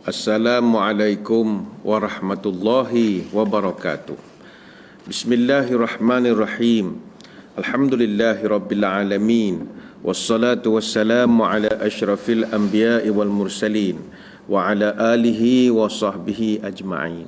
Assalamualaikum warahmatullahi wabarakatuh. Bismillahirrahmanirrahim. Alhamdulillahi rabbil alamin. Wassalatu wassalamu ala asyrafil anbiya'i wal mursalin wa ala alihi wa sahbihi ajma'in.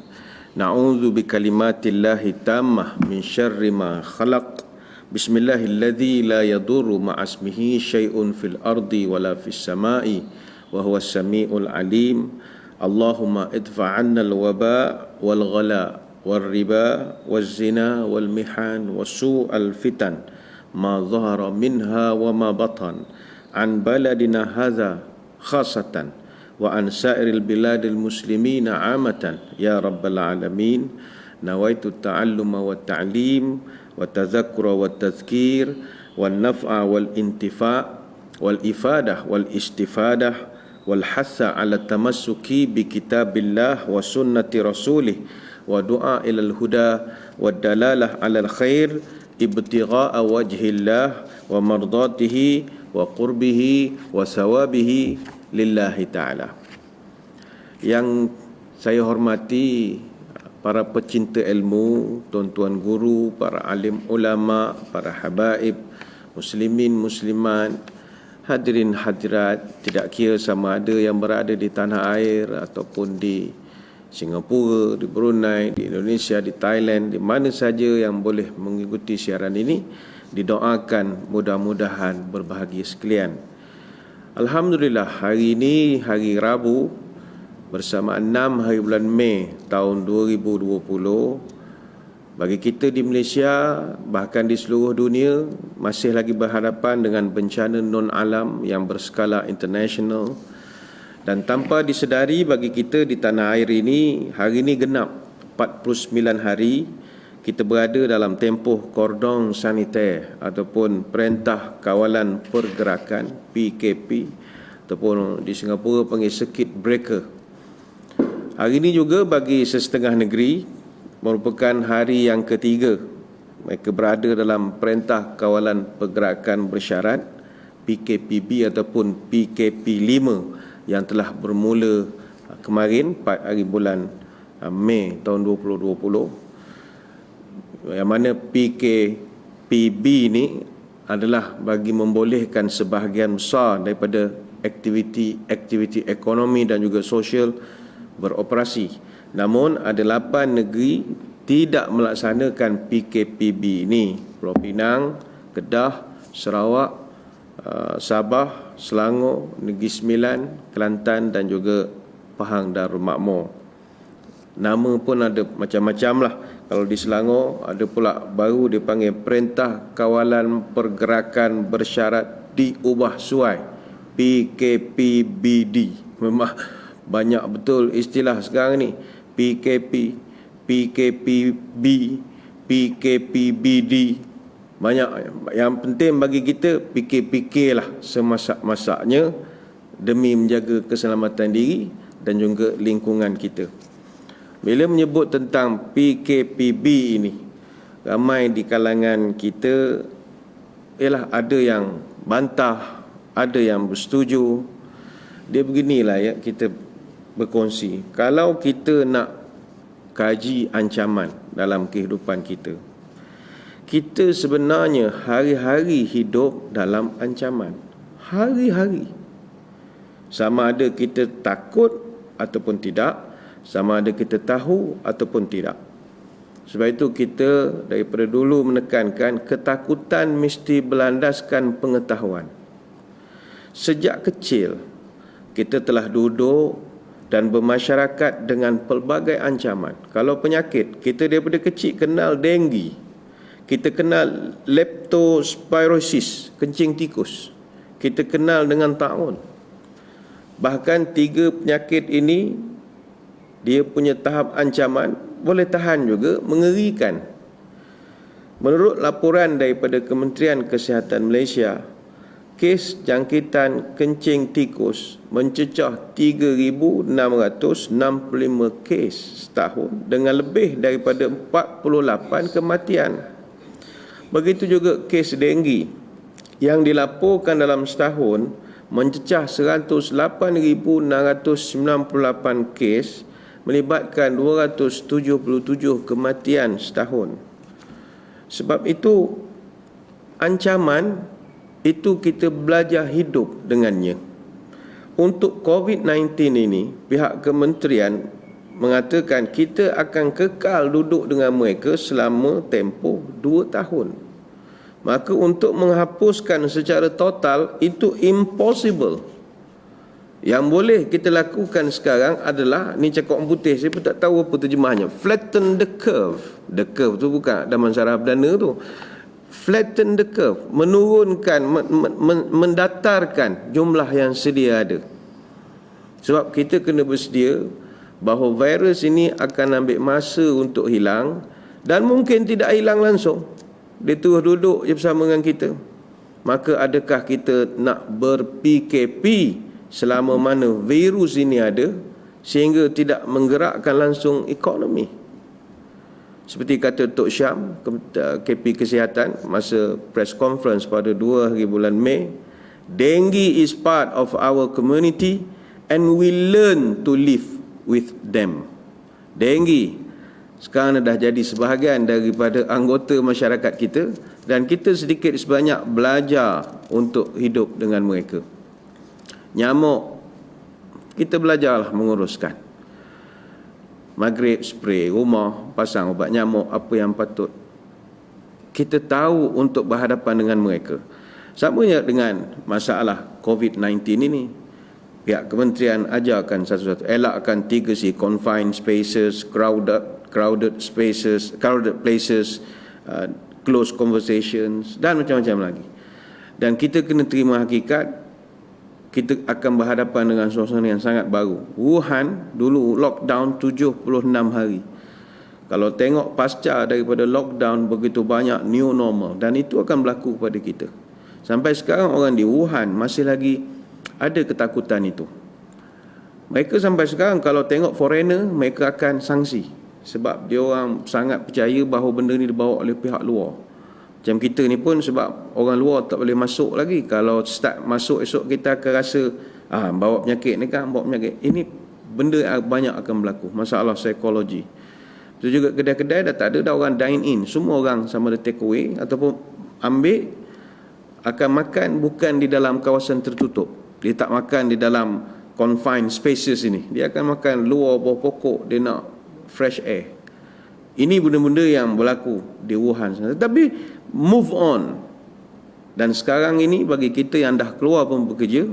Na'udzu bikalimatillahi tammah min syarri ma khalaq. Bismillahilladzi la yadurru ma'asmihi syai'un fil ardi wala fis sama'i wa huwas samiul alim. Allahumma idfa' 'anna al-waba' wal ghala wal riba wal zina wal mihan wasu'al fitan ma dhahara minha wa ma batan an baladina hadha khasatan wa an sa'iril biladil muslimina 'amatan ya rabbal alamin. Nawaitu ta'alluma wa ta'lim wa tadhakkura wa tadhkir wan naf'a wal intifa' wal ifadah wal istifadah wal hatha ala tamassuki bi kitabillah wa sunnati rasulih wa du'a ilal huda wa dalalah alal khair ibtigha'a wajhillah wa mardatihi wa qurbihi wa sawabihi lillahi ta'ala. Yang saya hormati para pecinta ilmu, tuan-tuan guru, para alim ulama, para habaib, muslimin muslimat, hadirin hadirat, tidak kira sama ada yang berada di tanah air ataupun di Singapura, di Brunei, di Indonesia, di Thailand, di mana saja yang boleh mengikuti siaran ini, didoakan mudah-mudahan berbahagia sekalian. Alhamdulillah, hari ini hari Rabu bersamaan 6 hari bulan Mei tahun 2020. Bagi kita di Malaysia, bahkan di seluruh dunia, masih lagi berhadapan dengan bencana non-alam yang berskala international. Dan tanpa disedari, bagi kita di tanah air ini, hari ini genap 49 hari kita berada dalam tempoh kordon saniter ataupun Perintah Kawalan Pergerakan PKP, ataupun di Singapura panggil circuit breaker. Hari ini juga bagi sesetengah negeri merupakan hari yang ketiga mereka berada dalam Perintah Kawalan Pergerakan Bersyarat PKPB ataupun PKP 5 yang telah bermula kemarin 4 hari bulan Mei tahun 2020, yang mana PKPB ini adalah bagi membolehkan sebahagian besar daripada aktiviti ekonomi dan juga sosial beroperasi. Namun ada 8 negeri tidak melaksanakan PKPB ini: Pulau Pinang, Kedah, Sarawak, Sabah, Selangor, Negeri Sembilan, Kelantan dan juga Pahang Darul Makmur. Nama pun ada macam-macam lah. Kalau di Selangor ada pula baru dipanggil Perintah Kawalan Pergerakan Bersyarat Diubah Suai, PKPBD. Memang banyak betul istilah sekarang ni. PKP, PKPB, PKPBD. Banyak. Yang penting bagi kita fikir-fikirlah semasak-masaknya demi menjaga keselamatan diri dan juga lingkungan kita. Bila menyebut tentang PKPB ini, ramai di kalangan kita ialah ada yang bantah, ada yang bersetuju. Dia beginilah ya, kita berkongsi. Kalau kita nak kaji ancaman dalam kehidupan kita, kita sebenarnya hari-hari hidup dalam ancaman. Hari-hari. Sama ada kita takut ataupun tidak, sama ada kita tahu ataupun tidak. Sebab itu kita daripada dulu menekankan ketakutan mesti berlandaskan pengetahuan. Sejak kecil kita telah duduk dan bermasyarakat dengan pelbagai ancaman. Kalau penyakit, kita daripada kecil kenal denggi, kita kenal leptospirosis, kencing tikus, kita kenal dengan taun. Bahkan 3 penyakit ini, dia punya tahap ancaman boleh tahan juga mengerikan. Menurut laporan daripada Kementerian Kesihatan Malaysia, kes jangkitan kencing tikus mencecah 3,665 kes setahun dengan lebih daripada 48 kematian. Begitu juga kes denggi yang dilaporkan dalam setahun mencecah 108,698 kes, melibatkan 277 kematian setahun. Sebab itu, ancaman itu kita belajar hidup dengannya. Untuk COVID-19 ini, pihak kementerian mengatakan kita akan kekal duduk dengan mereka selama tempoh 2 tahun. Maka untuk menghapuskan secara total itu impossible. Yang boleh kita lakukan sekarang adalah, ni cakap orang putih, saya pun tak tahu apa terjemahnya, flatten the curve. The curve tu bukan dalam saraf perdana tu. Flatten the curve, menurunkan, mendatarkan jumlah yang sedia ada. Sebab kita kena bersedia bahawa virus ini akan ambil masa untuk hilang, dan mungkin tidak hilang langsung. Dia terus duduk je bersama dengan kita. Maka adakah kita nak ber-PKP selama mana virus ini ada, sehingga tidak menggerakkan langsung ekonomi? Seperti kata Tok Syam, KP Kesihatan, masa press conference pada 2 hari bulan Mei, dengue is part of our community and we learn to live with them. Dengue sekarang dah jadi sebahagian daripada anggota masyarakat kita, dan kita sedikit sebanyak belajar untuk hidup dengan mereka. Nyamuk, kita belajarlah menguruskan. Maghrib spray rumah, pasang ubat nyamuk, apa yang patut. Kita tahu untuk berhadapan dengan mereka. Sama dengan masalah COVID-19 ini, pihak kementerian ajarkan satu-satu, elakkan 3C, confined spaces, crowded spaces, crowded places, close conversations, dan macam-macam lagi. Dan kita kena terima hakikat, kita akan berhadapan dengan suasana yang sangat baru. Wuhan dulu lockdown 76 hari. Kalau tengok pasca daripada lockdown, begitu banyak new normal, dan itu akan berlaku kepada kita. Sampai sekarang orang di Wuhan masih lagi ada ketakutan itu. Mereka sampai sekarang kalau tengok foreigner, mereka akan sanksi, sebab dia orang sangat percaya bahawa benda ni dibawa oleh pihak luar. Macam kita ni pun, sebab orang luar tak boleh masuk lagi. Kalau start masuk, esok kita akan rasa bawa penyakit ni kan, bawa penyakit. Ini benda banyak akan berlaku, masalah psikologi. Itu juga kedai-kedai dah tak ada dah orang dine in. Semua orang sama ada take away ataupun ambil, akan makan bukan di dalam kawasan tertutup. Dia tak makan di dalam confined spaces ini. Dia akan makan luar bawah pokok, dia nak fresh air. Ini benda-benda yang berlaku di Wuhan. Tetapi move on. Dan sekarang ini bagi kita yang dah keluar pun bekerja,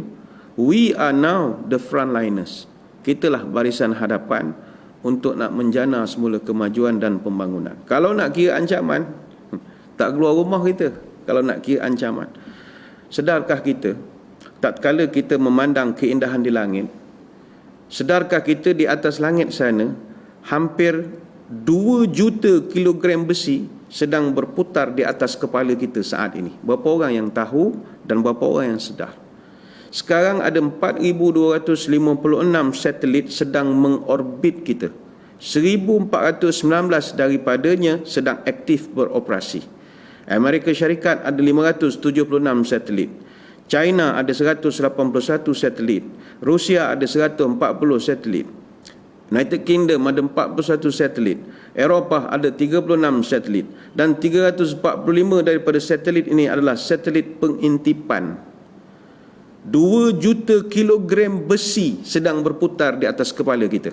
we are now the frontliners. Kitalah barisan hadapan untuk nak menjana semula kemajuan dan pembangunan. Kalau nak kira ancaman, tak keluar rumah kita. Kalau nak kira ancaman, sedarkah kita tatkala kita memandang keindahan di langit, sedarkah kita di atas langit sana hampir 2 juta kilogram besi sedang berputar di atas kepala kita saat ini? Berapa orang yang tahu dan berapa orang yang sedar? Sekarang ada 4,256 satelit sedang mengorbit kita. 1,419 daripadanya sedang aktif beroperasi. Amerika Syarikat ada 576 satelit. China ada 181 satelit. Rusia ada 140 satelit. United Kingdom ada 41 satelit. Eropah ada 36 satelit. Dan 345 daripada satelit ini adalah satelit pengintipan. 2 juta kilogram besi sedang berputar di atas kepala kita.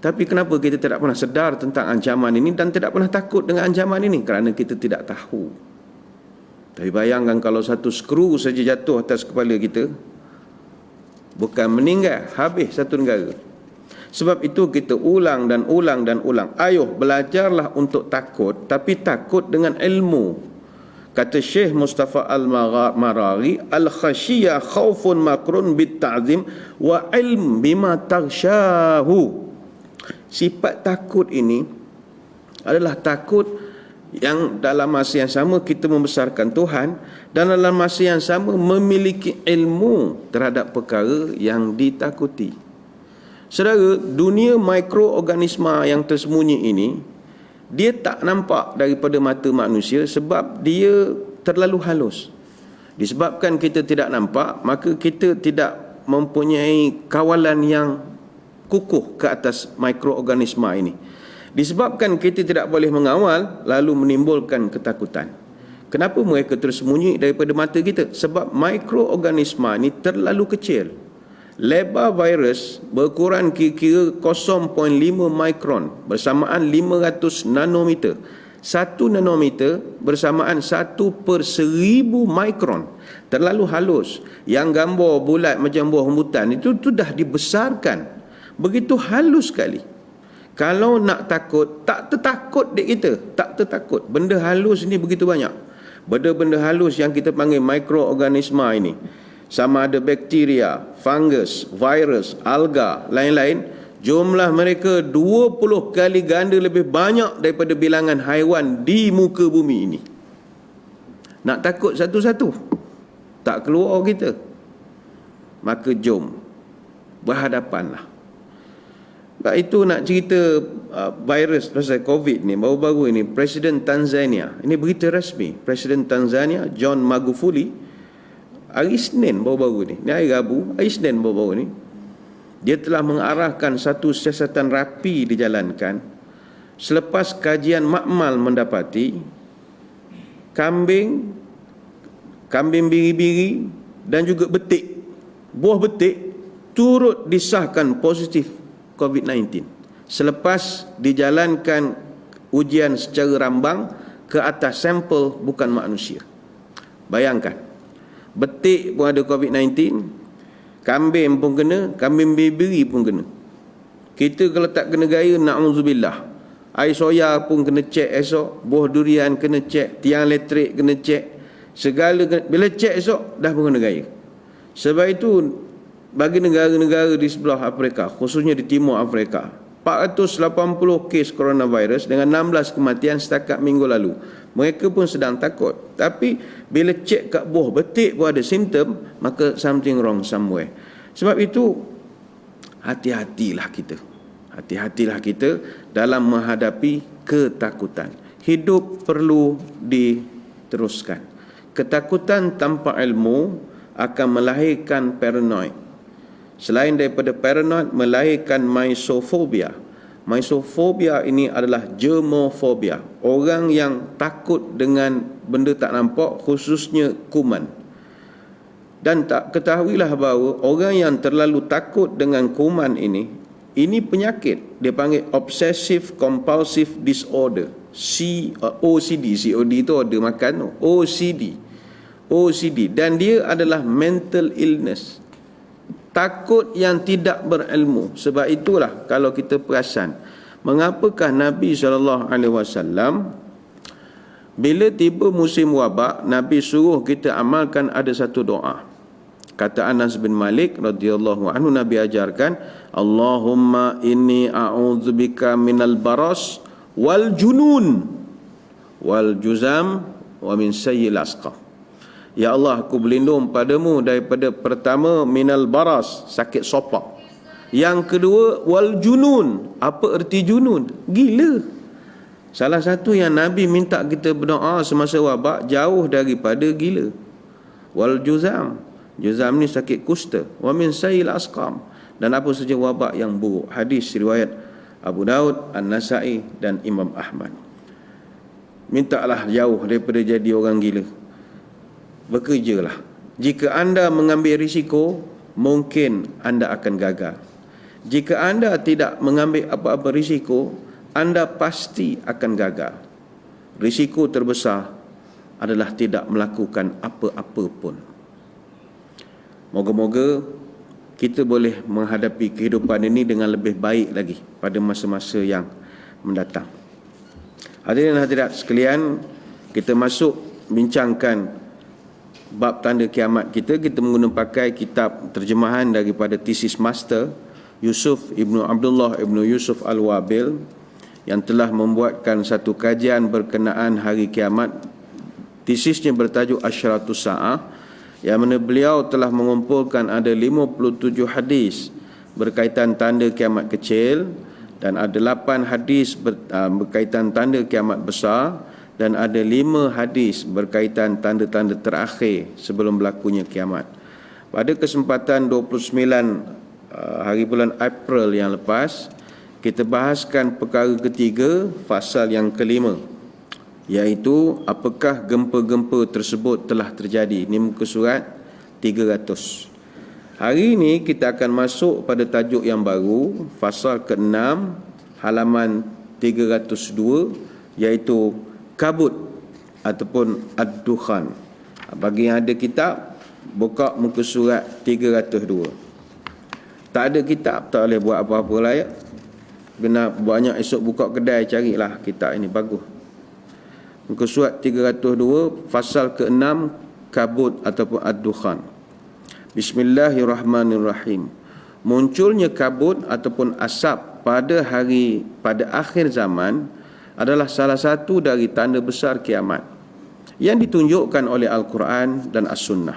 Tapi kenapa kita tidak pernah sedar tentang ancaman ini dan tidak pernah takut dengan ancaman ini? Kerana kita tidak tahu. Tapi bayangkan kalau satu skru saja jatuh atas kepala kita, bukan meninggal, habis satu negara. Sebab itu kita ulang dan ulang dan ulang. Ayuh, belajarlah untuk takut, tapi takut dengan ilmu. Kata Syekh Mustafa Al-Marari, al-khashiyah khawfun makrun bit-ta'zim wa ilm bima taghshahu. Sifat takut ini adalah takut yang dalam masa yang sama kita membesarkan Tuhan, dan dalam masa yang sama memiliki ilmu terhadap perkara yang ditakuti. Saudara, dunia mikroorganisma yang tersembunyi ini, dia tak nampak daripada mata manusia sebab dia terlalu halus. Disebabkan kita tidak nampak, maka kita tidak mempunyai kawalan yang kukuh ke atas mikroorganisma ini. Disebabkan kita tidak boleh mengawal, lalu menimbulkan ketakutan. Kenapa mereka tersembunyi daripada mata kita? Sebab mikroorganisma ini terlalu kecil. Lebar virus berukuran kira-kira 0.5 mikron bersamaan 500 nanometer. 1 nanometer bersamaan 1/1000 mikron. Terlalu halus. Yang gambar bulat macam buah rambutan itu dah dibesarkan. Begitu halus sekali. Kalau nak takut, tak tertakut dek kita. Tak tertakut. Benda halus ni begitu banyak. Benda-benda halus yang kita panggil mikroorganisma ini. Sama ada bakteria, fungus, virus, alga, lain-lain. Jumlah mereka 20 kali ganda lebih banyak daripada bilangan haiwan di muka bumi ini. Nak takut satu-satu? Tak keluar kita. Maka jom berhadapanlah. Sebab itu nak cerita virus pasal COVID ni, baru-baru ini Presiden Tanzania, ini berita rasmi, Presiden Tanzania John Magufuli hari Isnin baru-baru ni, hari Rabu, hari Isnin baru-baru ni, dia telah mengarahkan satu siasatan rapi dijalankan selepas kajian makmal mendapati kambing biri-biri dan juga betik, buah betik turut disahkan positif COVID-19 selepas dijalankan ujian secara rambang ke atas sampel bukan manusia. Bayangkan, betik pun ada COVID-19, kambing pun kena, kambing biri pun kena. Kita kalau tak kena gaya, na'udzubillah. Air soya pun kena cek esok, buah durian kena cek, tiang elektrik kena cek, segala kena, bila cek esok dah pun kena gaya. Sebab itu bagi negara-negara di sebelah Afrika, khususnya di Timur Afrika, 480 kes coronavirus dengan 16 kematian setakat minggu lalu. Mereka pun sedang takut. Tapi bila cek kat buah betik pun ada simptom, maka something wrong somewhere. Sebab itu hati-hatilah kita. Hati-hatilah kita dalam menghadapi ketakutan. Hidup perlu diteruskan. Ketakutan tanpa ilmu akan melahirkan paranoid. Selain daripada paranoid, melahirkan misofobia. Misofobia ini adalah germofobia. Orang yang takut dengan benda tak nampak, khususnya kuman. Dan tak ketahuilah bahawa orang yang terlalu takut dengan kuman ini penyakit. Dia panggil obsessive compulsive disorder. OCD. COD itu ada makan tu. OCD. Dan dia adalah mental illness. Takut yang tidak berilmu. Sebab itulah kalau kita perasan, mengapakah Nabi SAW bila tiba musim wabak, Nabi suruh kita amalkan ada satu doa. Kata Anas bin Malik radhiyallahu anhu, Nabi ajarkan, Allahumma inni a'udzubika minal baras wal junun wal juzam wa min sayyil asqam. Ya Allah, aku berlindung padamu daripada pertama minal baras, sakit sopak. Yang kedua wal junun. Apa erti junun? Gila. Salah satu yang Nabi minta kita berdoa semasa wabak, jauh daripada gila. Wal juzam. Juzam ni sakit kusta. Wa min sayyil asqam. Dan apa saja wabak yang buruk. Hadis riwayat Abu Daud, An-Nasai dan Imam Ahmad. Mintalah jauh daripada jadi orang gila. Bekerjalah. Jika anda mengambil risiko, mungkin anda akan gagal. Jika anda tidak mengambil apa-apa risiko, anda pasti akan gagal. Risiko terbesar adalah tidak melakukan apa-apa pun. Moga-moga kita boleh menghadapi kehidupan ini dengan lebih baik lagi pada masa-masa yang mendatang. Hadirin hadirat sekalian, kita masuk bincangkan bab tanda kiamat kita menggunakan pakai kitab terjemahan daripada tesis master Yusuf Ibnu Abdullah Ibnu Yusuf Al-Wabil yang telah membuatkan satu kajian berkenaan hari kiamat. Tesisnya bertajuk Asyratus Sa'ah, yang mana beliau telah mengumpulkan ada 57 hadis berkaitan tanda kiamat kecil dan ada 8 hadis berkaitan tanda kiamat besar, dan ada 5 hadis berkaitan tanda-tanda terakhir sebelum berlakunya kiamat. Pada kesempatan 29 hari bulan April yang lepas, kita bahaskan perkara ketiga, fasal yang kelima, iaitu apakah gempa-gempa tersebut telah terjadi. Ini muka surat 300. Hari ini kita akan masuk pada tajuk yang baru, fasal ke-6, halaman 302, iaitu kabut ataupun ad-dukhan. Bagi yang ada kitab, buka muka surat 302. Tak ada kitab, tak boleh buat apa-apa lah ya. Kena banyak esok buka kedai, carilah kitab ini, bagus. Muka surat 302, fasal ke-6, kabut ataupun ad-dukhan. Bismillahirrahmanirrahim. Munculnya kabut ataupun asap pada akhir zaman adalah salah satu dari tanda besar kiamat yang ditunjukkan oleh Al-Quran dan As-Sunnah.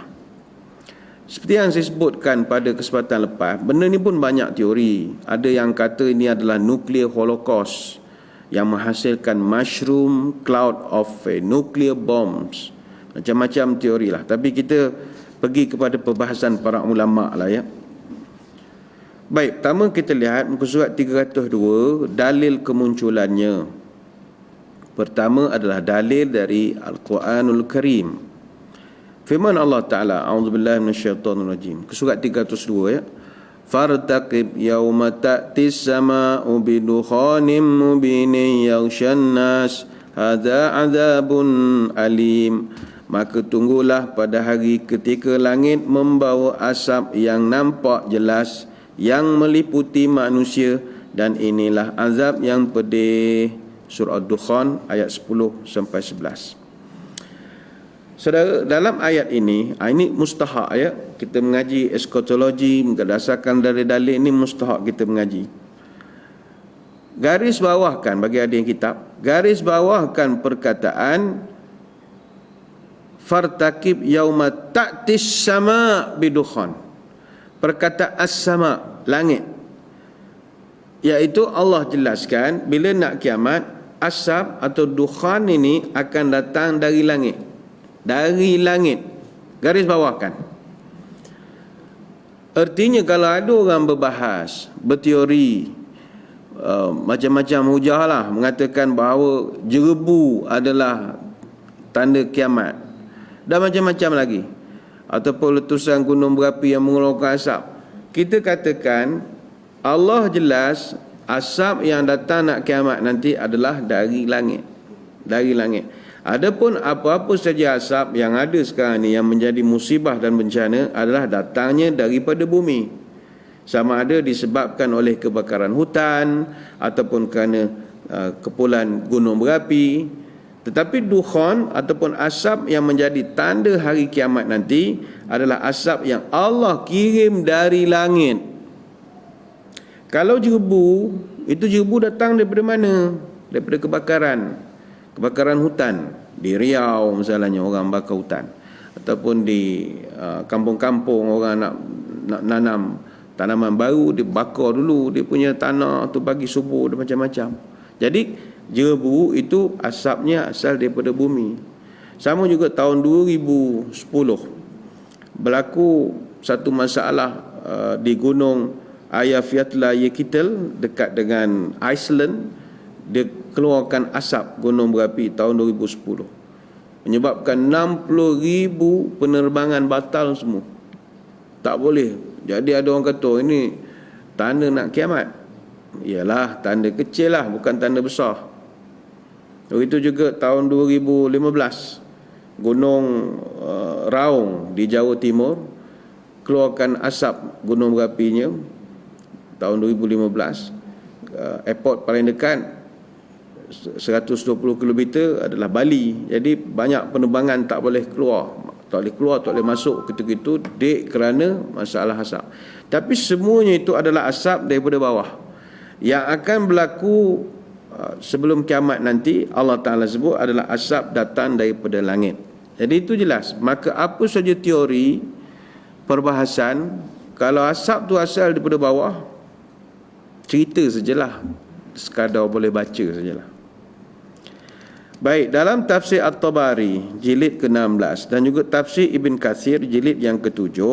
Seperti yang saya sebutkan pada kesempatan lepas, benda ni pun banyak teori. Ada yang kata ini adalah nuclear holocaust yang menghasilkan mushroom cloud of nuclear bombs. Macam-macam teori lah. Tapi kita pergi kepada perbahasan para ulama lah ya. Baik, pertama kita lihat muka surat 302, dalil kemunculannya. Pertama adalah dalil dari Al-Quranul Karim. Firman Allah Ta'ala, a'udzubillahi minasyaitonirrajim, ke surat 302 ya. Fartaqib yawma ta'tis sama'u bidukhanim mubinin yaghshan nas hadza 'adzabun alim. Maka tunggulah pada hari ketika langit membawa asap yang nampak jelas yang meliputi manusia, dan inilah azab yang pedih. Surah Ad-Dukhan ayat 10 sampai 11. Saudara, dalam ayat ini mustahak ya, kita mengaji eskatologi berdasarkan dari dalil ini, mustahak kita mengaji. Garis bawahkan, bagi ada yang kitab, garis bawahkan perkataan fartaqib yauma ta'tis sama bidukhan. Perkataan as-sama, langit, iaitu Allah jelaskan bila nak kiamat, asap atau dukhan ini akan datang dari langit. Dari langit. Garis bawahkan. Artinya kalau ada orang berbahas, berteori, macam-macam hujah lah, mengatakan bahawa jerebu adalah tanda kiamat, dan macam-macam lagi, ataupun letusan gunung berapi yang mengeluarkan asap, kita katakan Allah jelas asap yang datang nak kiamat nanti adalah dari langit. Dari langit. Adapun apa-apa saja asap yang ada sekarang ni yang menjadi musibah dan bencana adalah datangnya daripada bumi. Sama ada disebabkan oleh kebakaran hutan ataupun kerana kepulan gunung berapi. Tetapi dukhan ataupun asap yang menjadi tanda hari kiamat nanti adalah asap yang Allah kirim dari langit. Kalau jerebu, itu jerebu datang daripada mana? Daripada kebakaran hutan. Di Riau misalnya orang bakar hutan, ataupun di kampung-kampung orang nak nanam tanaman baru, dia bakar dulu dia punya tanah tu, bagi subur dan macam-macam. Jadi jerebu itu asapnya asal daripada bumi. Sama juga tahun 2010 berlaku satu masalah di gunung Eyjafjallajökull dekat dengan Iceland. Dia keluarkan asap gunung berapi tahun 2010, menyebabkan 60,000 penerbangan batal semua. Tak boleh. Jadi ada orang kata ini tanda nak kiamat. Ialah tanda kecil lah, bukan tanda besar. Itu juga tahun 2015 Gunung Raung di Jawa Timur keluarkan asap gunung berapinya tahun 2015. Airport paling dekat 120 km adalah Bali. Jadi banyak penerbangan tak boleh keluar, tak boleh masuk ketika itu kerana masalah asap. Tapi semuanya itu adalah asap daripada bawah yang akan berlaku sebelum kiamat nanti. Allah Ta'ala sebut adalah asap datang daripada langit. Jadi itu jelas. Maka apa saja teori perbahasan, kalau asap tu asal daripada bawah, cerita sajalah, sekadar boleh baca sajalah. Baik, dalam tafsir At-Tabari jilid ke-16 dan juga tafsir Ibn Katsir jilid yang ke-7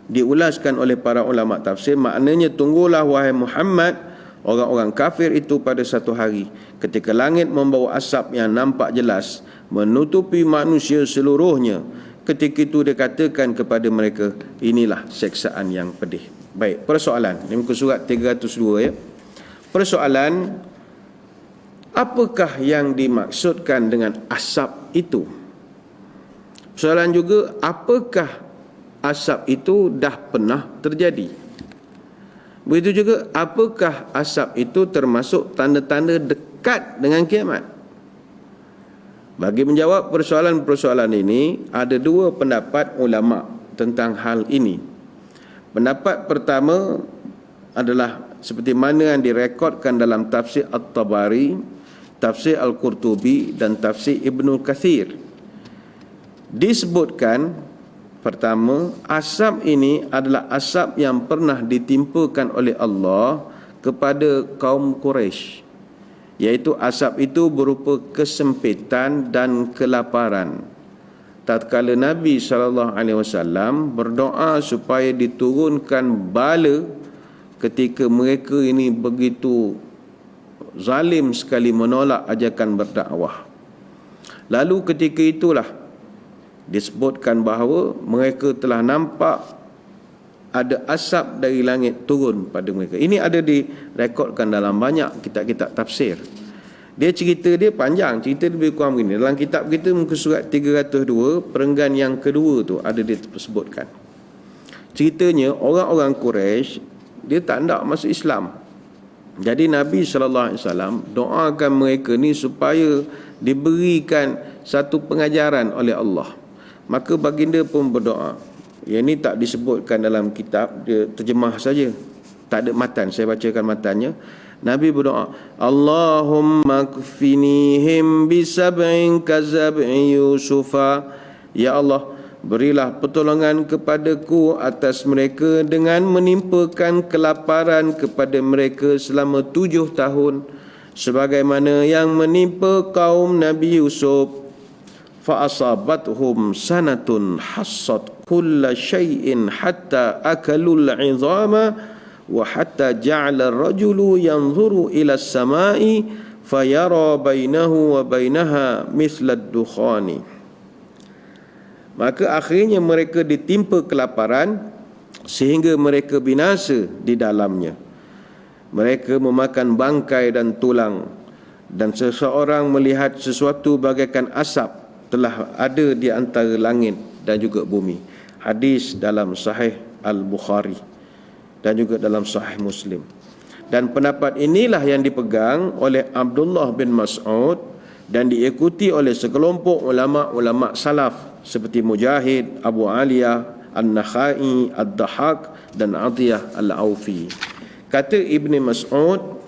diulaskan oleh para ulama tafsir, maknanya tunggulah wahai Muhammad orang-orang kafir itu pada satu hari ketika langit membawa asap yang nampak jelas menutupi manusia seluruhnya. Ketika itu dia katakan kepada mereka, inilah seksaan yang pedih. Baik, persoalan ini muka surat 302 ya. Persoalan, apakah yang dimaksudkan dengan asap itu? Soalan juga, apakah asap itu dah pernah terjadi? Begitu juga, apakah asap itu termasuk tanda-tanda dekat dengan kiamat? Bagi menjawab persoalan-persoalan ini, ada dua pendapat ulama tentang hal ini. Pendapat pertama adalah seperti mana yang direkodkan dalam tafsir At-Tabari, tafsir Al-Qurtubi dan tafsir Ibnu Katsir. Disebutkan pertama, asap ini adalah asap yang pernah ditimpakan oleh Allah kepada kaum Quraisy, iaitu asap itu berupa kesempitan dan kelaparan. Tatkala Nabi SAW berdoa supaya diturunkan bala ketika mereka ini begitu zalim sekali menolak ajakan berdakwah. Lalu ketika itulah disebutkan bahawa mereka telah nampak ada asap dari langit turun pada mereka. Ini ada direkodkan dalam banyak kitab-kitab tafsir. Dia cerita dia panjang, cerita lebih kurang begini. Dalam kitab kita muka surat 302, perenggan yang kedua tu ada disebutkan. Ceritanya orang-orang Quraisy dia tak nak masuk Islam. Jadi Nabi SAW doakan mereka ni supaya diberikan satu pengajaran oleh Allah. Maka baginda pun berdoa. Yang ini tak disebutkan dalam kitab, dia terjemah saja. Tak ada matan, saya bacakan matannya. Nabi berdoa, Allahumma kfinihim bisab'in kazab'i Yusufa. Ya Allah, berilah pertolongan kepadaku atas mereka dengan menimpakan kelaparan kepada mereka selama 7 tahun sebagaimana yang menimpa kaum Nabi Yusuf. Fa asabathum sanatun hassat kulla syai'in hatta akalul 'idhama wa hatta ja'ala ar-rajulu yanzuru ila as-sama'i fayara bainahu wa bainaha mithla ad-dukhani. Maka akhirnya mereka ditimpa kelaparan sehingga mereka binasa di dalamnya. Mereka memakan bangkai dan tulang, dan seseorang melihat sesuatu bagaikan asap telah ada di antara langit dan juga bumi. Hadis dalam Sahih Al-Bukhari dan juga dalam Sahih Muslim. Dan pendapat inilah yang dipegang oleh Abdullah bin Mas'ud dan diikuti oleh sekelompok ulama-ulama salaf seperti Mujahid, Abu Aliyah, An-Nakhai, Ad-Dahhak dan Atiyah Al-Aufi. Kata Ibn Mas'ud,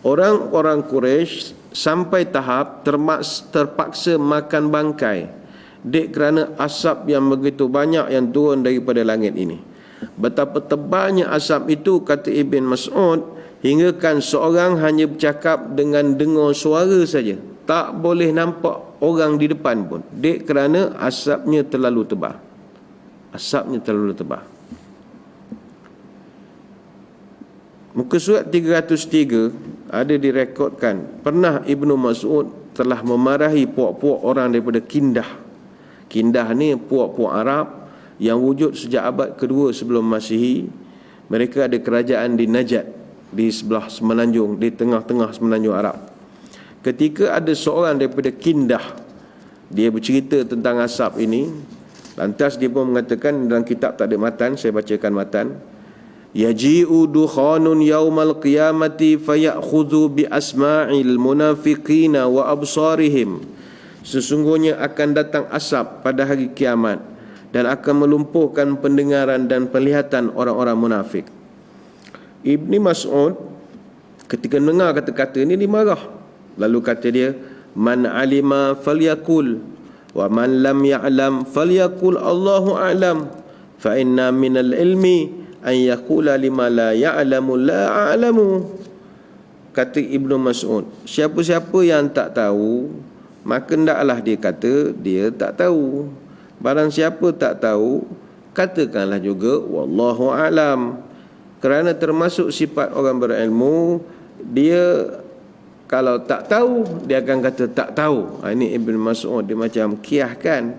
orang-orang Quraisy sampai tahap terpaksa makan bangkai dek kerana asap yang begitu banyak yang turun daripada langit ini. Betapa tebalnya asap itu, kata Ibn Mas'ud, hinggakan seorang hanya bercakap dengan dengar suara saja, tak boleh nampak orang di depan pun, dek kerana asapnya terlalu tebal. Asapnya terlalu tebal. Muka surat 303 ada direkodkan pernah Ibnu Mas'ud telah memarahi puak-puak orang daripada Kindah. Kindah ni puak-puak Arab yang wujud sejak abad kedua sebelum Masihi. Mereka ada kerajaan di Najd, di sebelah semenanjung, di tengah-tengah semenanjung Arab. Ketika ada seorang daripada Kindah, dia bercerita tentang asap ini. Lantas dia pun mengatakan, dalam kitab tak ada matan, saya bacakan matan. Yaji'u dukhanun yawmal qiyamati fayakhudhu bi asma'il munafiqina wa absarihim. Sesungguhnya akan datang asap pada hari kiamat dan akan melumpuhkan pendengaran dan penglihatan orang-orang munafik. Ibni Mas'ud ketika mendengar kata-kata ini, dia marah. Lalu kata dia, man alima falyakul wa man lam ya'lam falyakul Allahu a'lam, fa inna minal ilmi an yaqula lima la ya'lamu la a'lamu. kata Ibnu Mas'ud, siapa-siapa yang tak tahu, maka hendaklah dia kata dia tak tahu. Barang siapa tak tahu, katakanlah juga wallahu alam. Kerana termasuk sifat orang berilmu, dia kalau tak tahu, dia akan kata tak tahu. Ini Ibnu Mas'ud, dia macam kiahkan.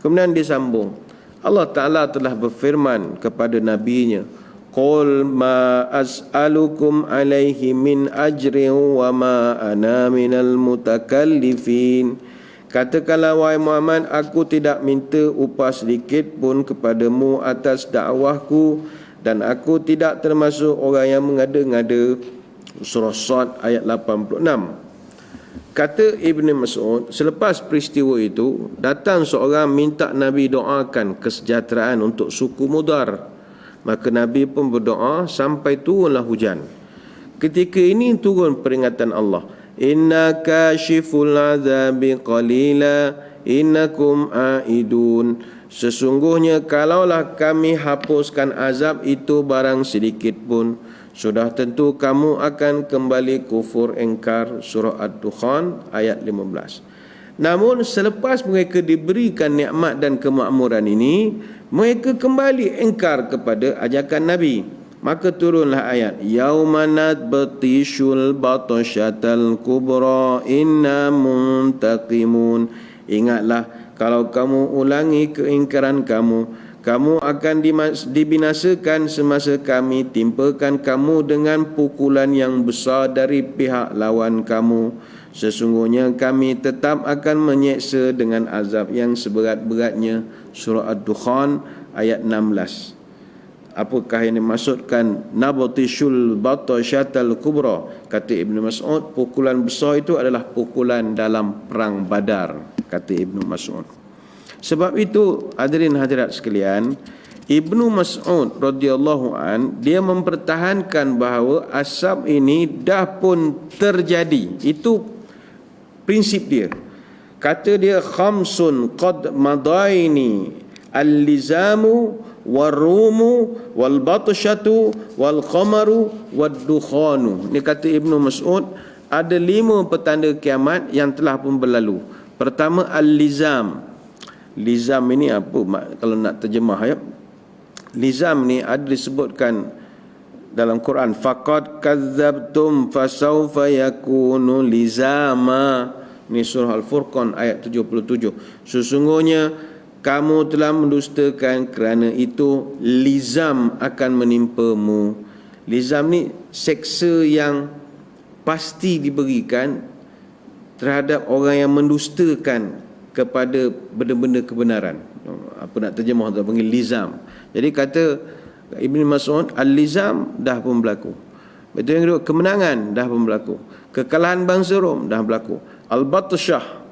Kemudian dia sambung, Allah Ta'ala telah berfirman kepada nabinya, qul ma as'alukum alaihi min ajrin wa ma ana minal mutakallifin. Katakanlah wahai Muhammad, aku tidak minta upah sedikit pun kepadamu atas dakwahku, dan aku tidak termasuk orang yang mengada-ngada. Surah Sad ayat 86. Kata Ibn Mas'ud, selepas peristiwa itu, datang seorang minta Nabi doakan kesejahteraan untuk suku Mudar. Maka Nabi pun berdoa sampai turunlah hujan. Ketika ini turun peringatan Allah, inna kashiful azabi qalila innakum aidun. Sesungguhnya kalaulah kami hapuskan azab itu barang sedikit pun, sudah tentu kamu akan kembali kufur engkar. Surah Ad-Dukhan ayat 15. Namun selepas mereka diberikan nikmat dan kemakmuran ini, mereka kembali engkar kepada ajakan Nabi. Maka turunlah ayat, yauma nadbatishul batasyatal kubra inna muntaqimun. Ingatlah, kalau kamu ulangi keingkaran kamu, kamu akan dibinasakan semasa kami timpakan kamu dengan pukulan yang besar dari pihak lawan kamu. Sesungguhnya kami tetap akan menyeksa dengan azab yang seberat-beratnya. Surah Ad-Dukhan ayat 16. Apakah yang dimaksudkan nabatishul batasyatal kubra? Kata Ibnu Mas'ud, pukulan besar itu adalah pukulan dalam perang Badar, kata Ibnu Mas'ud. Sebab itu hadirin hadirat sekalian, Ibnu Mas'ud radhiyallahu an, dia mempertahankan bahawa asab ini dah pun terjadi. Itu prinsip dia. Kata dia, khamsun qad madaini al-lizamu warumu walbatshatu walqamaru waddukhanu. Ini kata Ibnu Mas'ud, ada 5 petanda kiamat yang telah pun berlalu. Pertama, al-lizam. Lizam ini apa kalau nak terjemah ya? Lizam ni ada disebutkan dalam Quran, faqad kadzabtum fasawfa yakunu lizama. Ini surah Al-Furqan ayat 77. Sesungguhnya kamu telah mendustakan, kerana itu lizam akan menimpamu. Lizam ni seksa yang pasti diberikan terhadap orang yang mendustakan kepada benda-benda kebenaran. Apa nak terjemah tu panggil lizam. Jadi kata Ibn Mas'ud, al-lizam dah pun berlaku. Betul yang kedua, kemenangan dah pun berlaku. Kekalahan bangsa Rom dah berlaku. Al-batshah,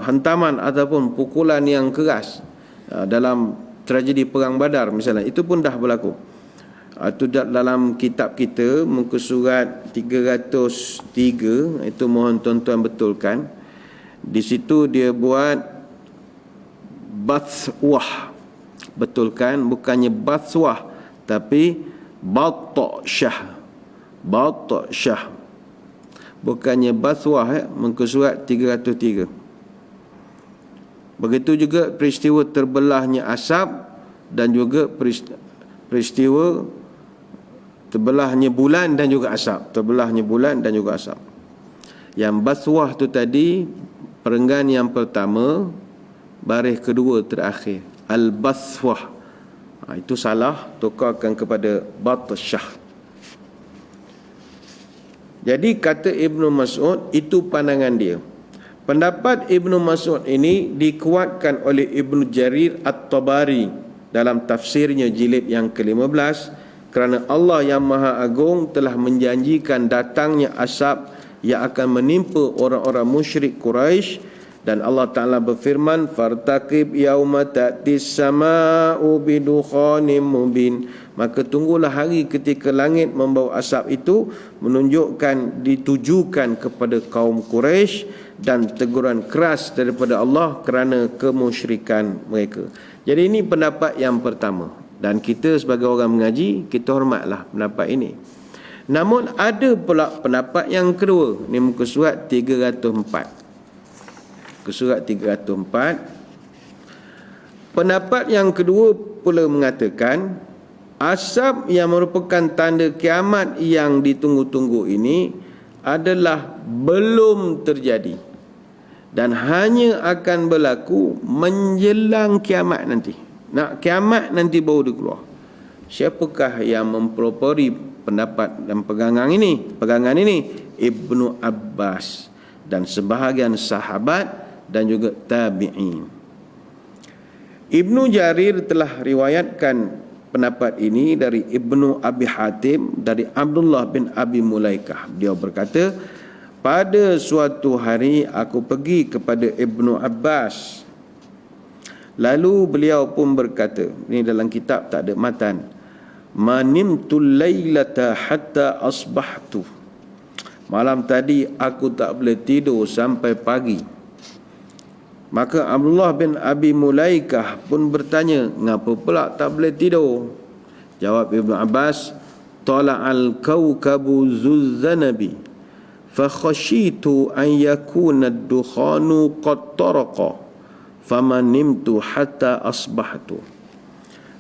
hantaman ataupun pukulan yang keras dalam tragedi perang Badar misalnya, itu pun dah berlaku. Itu dalam kitab kita muka surat 303, itu mohon tuan-tuan betulkan. Di situ dia buat bathwah, betulkan, bukannya bathwah tapi batshah, bukannya bathwah, muka surat 303. Begitu juga peristiwa terbelahnya asap dan juga peristiwa terbelahnya bulan dan juga asap. Terbelahnya bulan dan juga asap. Yang bathwah tu tadi perenggan yang pertama, baris kedua terakhir. Al-bathwah. Itu salah, tukarkan kepada batshah. Jadi kata Ibnu Mas'ud, itu pandangan dia. Pendapat Ibnu Mas'ud ini dikuatkan oleh Ibnu Jarir At-Tabari dalam tafsirnya jilid yang ke-15, kerana Allah yang Maha Agung telah menjanjikan datangnya asap yang akan menimpa orang-orang musyrik Quraisy, dan Allah Ta'ala berfirman, fartaqib yauma ta'tis sama'u bidukhanim mubin. Maka tunggulah hari ketika langit membawa asap itu, menunjukkan ditujukan kepada kaum Quraisy dan teguran keras daripada Allah kerana kemusyrikan mereka. Jadi ini pendapat yang pertama, dan kita sebagai orang mengaji, kita hormatlah pendapat ini. Namun ada pula pendapat yang kedua. Ni muka surat 304. Muka surat 304. Pendapat yang kedua pula mengatakan asap yang merupakan tanda kiamat yang ditunggu-tunggu ini adalah belum terjadi dan hanya akan berlaku menjelang kiamat nanti. Nak kiamat nanti baru dia keluar. Siapakah yang mempelopori pendapat dan pegangan ini? Ibnu Abbas dan sebahagian sahabat dan juga tabi'in. Ibnu Jarir telah riwayatkan pendapat ini dari Ibnu Abi Hatim dari Abdullah bin Abi Mulaikah. Beliau berkata, pada suatu hari aku pergi kepada Ibnu Abbas. Lalu beliau pun berkata, ini dalam kitab tak ada matan, manimtul lailata hatta asbahtu. Malam tadi aku tak boleh tidur sampai pagi. Maka Abdullah bin Abi Mulaikah pun bertanya, ngapa pula tak boleh tidur? Jawab Ibnu Abbas, tala'al kawkabu zuzzanabi fa khashitu an yakuna ad-dukhanu qad taraqa famanimtu hatta asbahtu.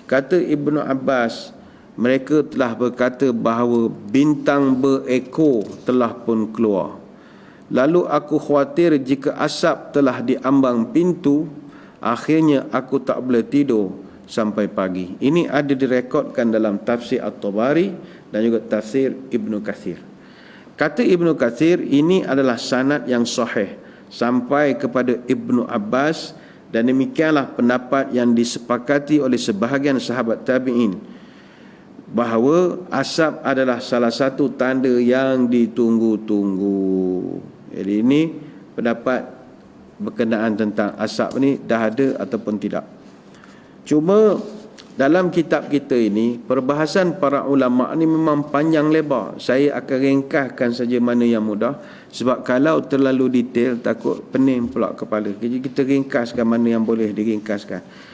Kata Ibnu Abbas, mereka telah berkata bahawa bintang berekor telah pun keluar. Lalu aku khawatir jika asap telah diambang pintu, akhirnya aku tak boleh tidur sampai pagi. Ini ada direkodkan dalam tafsir At-Tabari dan juga tafsir Ibnu Katsir. Kata Ibnu Katsir, ini adalah sanad yang sahih sampai kepada Ibnu Abbas dan demikianlah pendapat yang disepakati oleh sebahagian sahabat tabi'in bahawa asap adalah salah satu tanda yang ditunggu-tunggu. Jadi ini pendapat berkenaan tentang asap ni dah ada ataupun tidak. Cuma dalam kitab kita ini perbahasan para ulama ni memang panjang lebar. Saya akan ringkaskan saja mana yang mudah, sebab kalau terlalu detail takut pening pula kepala. Jadi kita ringkaskan mana yang boleh diringkaskan.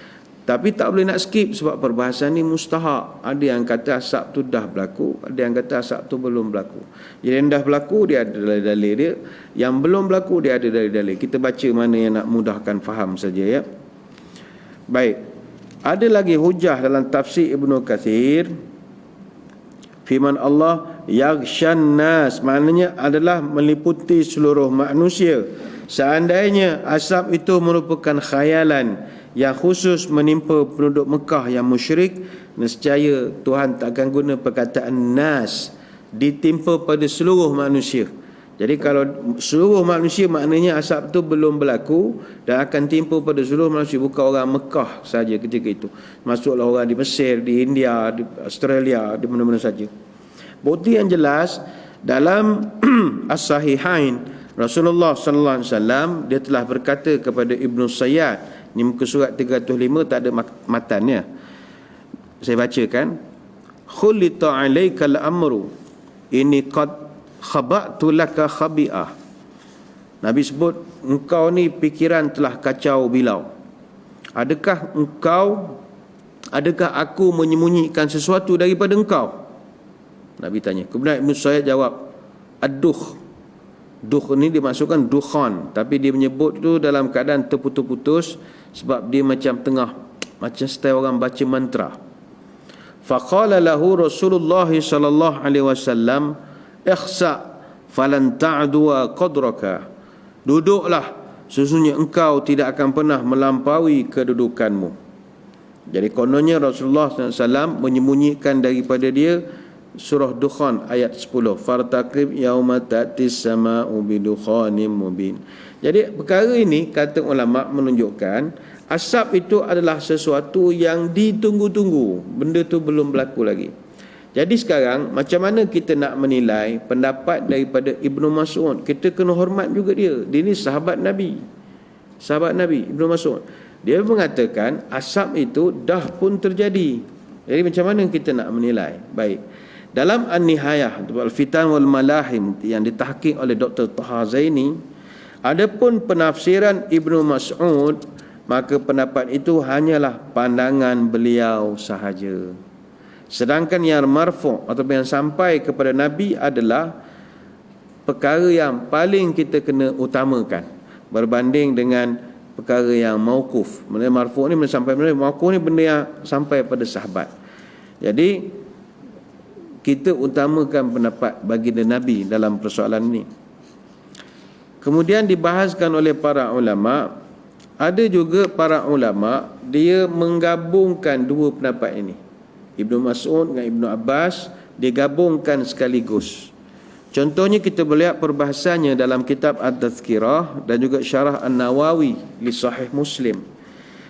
Tapi tak boleh nak skip sebab perbahasan ni mustahak. Ada yang kata asap tu dah berlaku, ada yang kata asap tu belum berlaku. Yang dah berlaku dia ada dalil dia, yang belum berlaku dia ada dalil. Kita baca mana yang nak mudahkan faham saja ya. Baik. Ada lagi hujah dalam tafsir Ibnu Katsir. Firman Allah, yaghshan nas, maknanya adalah meliputi seluruh manusia. Seandainya asap itu merupakan khayalan yang khusus menimpa penduduk Mekah yang musyrik, nescaya Tuhan takkan guna perkataan nas, ditimpa pada seluruh manusia. Jadi kalau seluruh manusia maknanya asap itu belum berlaku dan akan timpa pada seluruh manusia, bukan orang Mekah saja ketika itu. Masuklah orang di Mesir, di India, di Australia, di mana-mana saja. Bukti yang jelas dalam As-Sahihain, Rasulullah sallallahu alaihi wasallam dia telah berkata kepada Ibnu Sayyad, ni muka surat 305, tak ada matannya. Saya bacakan. Khulita alaikal amru ini qad khaba'tu laka khabi'ah. Nabi sebut, engkau ni fikiran telah kacau bilau. Adakah aku menyembunyikan sesuatu daripada engkau? Nabi tanya. Kemudian Ibnu Sayyad jawab, ad-dukh. Dukh ni dimaksudkan dukhan, tapi dia menyebut tu dalam keadaan terputus-putus sebab dia macam tengah, macam style orang baca mantra. Faqala lahu Rasulullah sallallahu alaihi wasallam, ikhsa falan ta'du qadraka. Duduklah, sesungguhnya engkau tidak akan pernah melampaui kedudukanmu. Jadi kononnya Rasulullah SAW menyembunyikan daripada dia surah Dukhan ayat 10, fartaqib yauma ta'tis sama'u bidukhanim mubin. Jadi perkara ini kata ulama menunjukkan asap itu adalah sesuatu yang ditunggu-tunggu, benda tu belum berlaku lagi. Jadi sekarang macam mana kita nak menilai pendapat daripada Ibnu Mas'ud? Kita kena hormat juga dia. Dia ni sahabat Nabi. Sahabat Nabi Ibnu Mas'ud. Dia mengatakan asap itu dah pun terjadi. Jadi macam mana kita nak menilai? Baik. Dalam An-Nihayah Al-Fitan wal Malahim yang ditahqiq oleh Dr. Taha Zaini, adapun penafsiran Ibnu Mas'ud, maka pendapat itu hanyalah pandangan beliau sahaja. Sedangkan yang marfu' atau yang sampai kepada Nabi adalah perkara yang paling kita kena utamakan berbanding dengan perkara yang mauquf. Benda marfu' ni benda sampai, benda mauquf ni benda yang sampai pada sahabat. Jadi kita utamakan pendapat baginda Nabi dalam persoalan ini. Kemudian dibahaskan oleh para ulama, ada juga para ulama dia menggabungkan dua pendapat ini. Ibnu Mas'ud dengan Ibnu Abbas digabungkan sekaligus. Contohnya kita melihat perbahasannya dalam kitab At-Tazkirah dan juga Syarah An-Nawawi li Sahih Muslim.